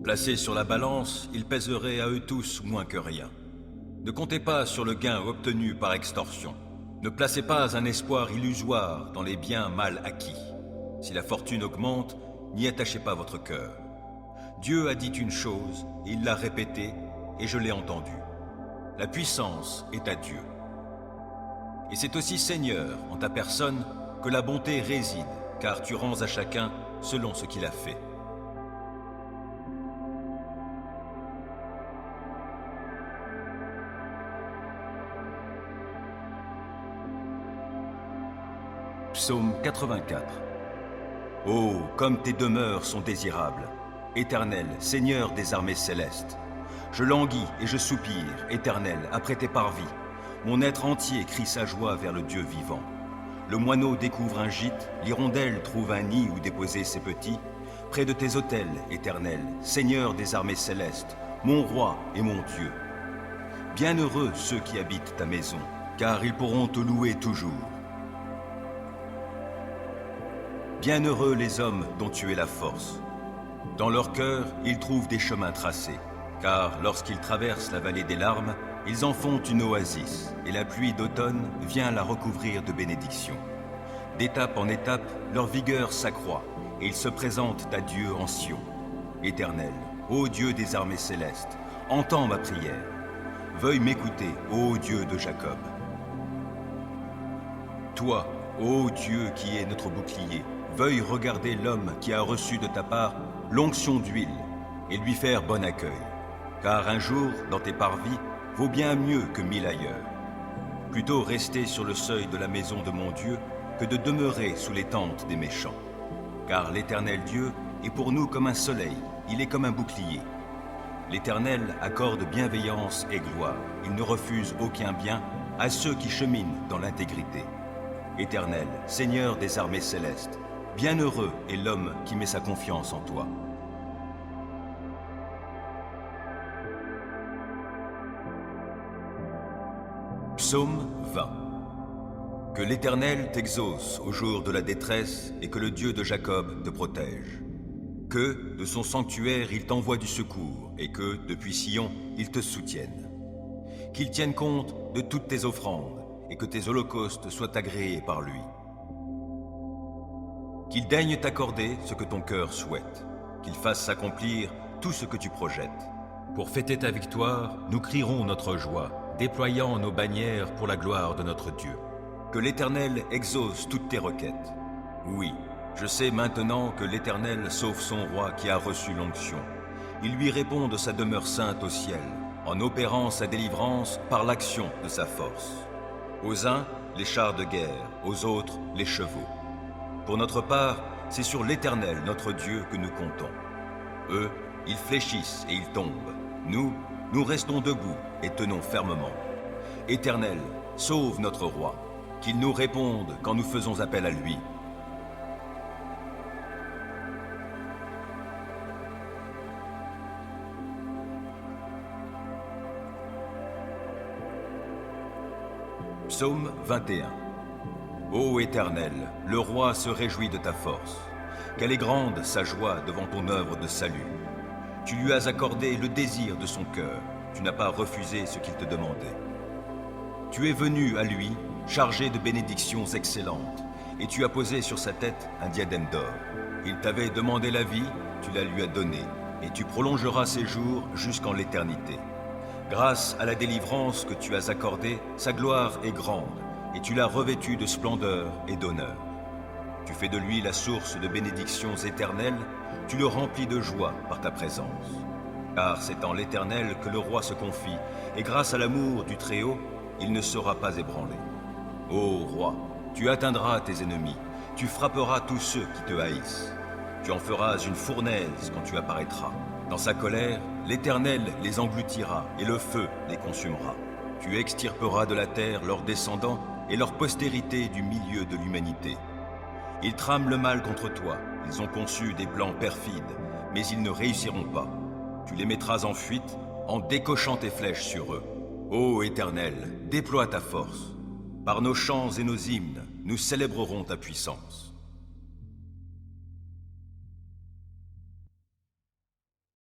Placés sur la balance, ils pèseraient à eux tous moins que rien. Ne comptez pas sur le gain obtenu par extorsion. Ne placez pas un espoir illusoire dans les biens mal acquis. Si la fortune augmente, n'y attachez pas votre cœur. Dieu a dit une chose, et il l'a répétée, et je l'ai entendue. La puissance est à Dieu. Et c'est aussi Seigneur, en ta personne, que la bonté réside, car tu rends à chacun selon ce qu'il a fait. Psaume 84. Oh, comme tes demeures sont désirables, Éternel, Seigneur des armées célestes. Je languis et je soupire, Éternel, après tes parvis. Mon être entier crie sa joie vers le Dieu vivant. Le moineau découvre un gîte, l'hirondelle trouve un nid où déposer ses petits. Près de tes autels, Éternel, Seigneur des armées célestes, mon roi et mon Dieu. Bienheureux ceux qui habitent ta maison, car ils pourront te louer toujours. Bienheureux les hommes dont tu es la force. Dans leur cœur, ils trouvent des chemins tracés, car lorsqu'ils traversent la vallée des larmes, ils en font une oasis, et la pluie d'automne vient la recouvrir de bénédictions. D'étape en étape, leur vigueur s'accroît, et ils se présentent à Dieu en Sion. Éternel, ô Dieu des armées célestes, entends ma prière. Veuille m'écouter, ô Dieu de Jacob. Toi, ô Dieu qui es notre bouclier, veuille regarder l'homme qui a reçu de ta part l'onction d'huile, et lui faire bon accueil. Car un jour, dans tes parvis, vaut bien mieux que 1000 ailleurs. Plutôt rester sur le seuil de la maison de mon Dieu que de demeurer sous les tentes des méchants. Car l'Éternel Dieu est pour nous comme un soleil, il est comme un bouclier. L'Éternel accorde bienveillance et gloire, il ne refuse aucun bien à ceux qui cheminent dans l'intégrité. Éternel, Seigneur des armées célestes, bienheureux est l'homme qui met sa confiance en toi. Psaume 20. Que l'Éternel t'exauce au jour de la détresse et que le Dieu de Jacob te protège. Que, de son sanctuaire, il t'envoie du secours et que, depuis Sion, il te soutienne. Qu'il tienne compte de toutes tes offrandes et que tes holocaustes soient agréés par lui. Qu'il daigne t'accorder ce que ton cœur souhaite, qu'il fasse s'accomplir tout ce que tu projettes. Pour fêter ta victoire, nous crierons notre joie, déployant nos bannières pour la gloire de notre Dieu. Que l'Éternel exauce toutes tes requêtes. Oui, je sais maintenant que l'Éternel sauve son roi qui a reçu l'onction. Il lui répond de sa demeure sainte au ciel, en opérant sa délivrance par l'action de sa force. Aux uns, les chars de guerre, aux autres, les chevaux. Pour notre part, c'est sur l'Éternel, notre Dieu, que nous comptons. Eux, ils fléchissent et ils tombent. Nous restons debout et tenons fermement. Éternel, sauve notre roi. qu'il nous réponde quand nous faisons appel à lui. Psaume 21. Ô Éternel, le roi se réjouit de ta force. Quelle est grande sa joie devant ton œuvre de salut. Tu lui as accordé le désir de son cœur. Tu n'as pas refusé ce qu'il te demandait. Tu es venu à lui, chargé de bénédictions excellentes, et tu as posé sur sa tête un diadème d'or. Il t'avait demandé la vie, tu la lui as donnée, et tu prolongeras ses jours jusqu'en l'éternité. Grâce à la délivrance que tu as accordée, sa gloire est grande, et tu l'as revêtu de splendeur et d'honneur. Tu fais de lui la source de bénédictions éternelles, tu le remplis de joie par ta présence. Car c'est en l'Éternel que le roi se confie, et grâce à l'amour du Très-Haut, il ne sera pas ébranlé. Ô roi, tu atteindras tes ennemis, tu frapperas tous ceux qui te haïssent. Tu en feras une fournaise quand tu apparaîtras. Dans sa colère, l'Éternel les engloutira et le feu les consumera. Tu extirperas de la terre leurs descendants et leur postérité du milieu de l'humanité. Ils trament le mal contre toi, ils ont conçu des plans perfides, mais ils ne réussiront pas. Tu les mettras en fuite en décochant tes flèches sur eux. Ô Éternel, déploie ta force. Par nos chants et nos hymnes, nous célébrerons ta puissance.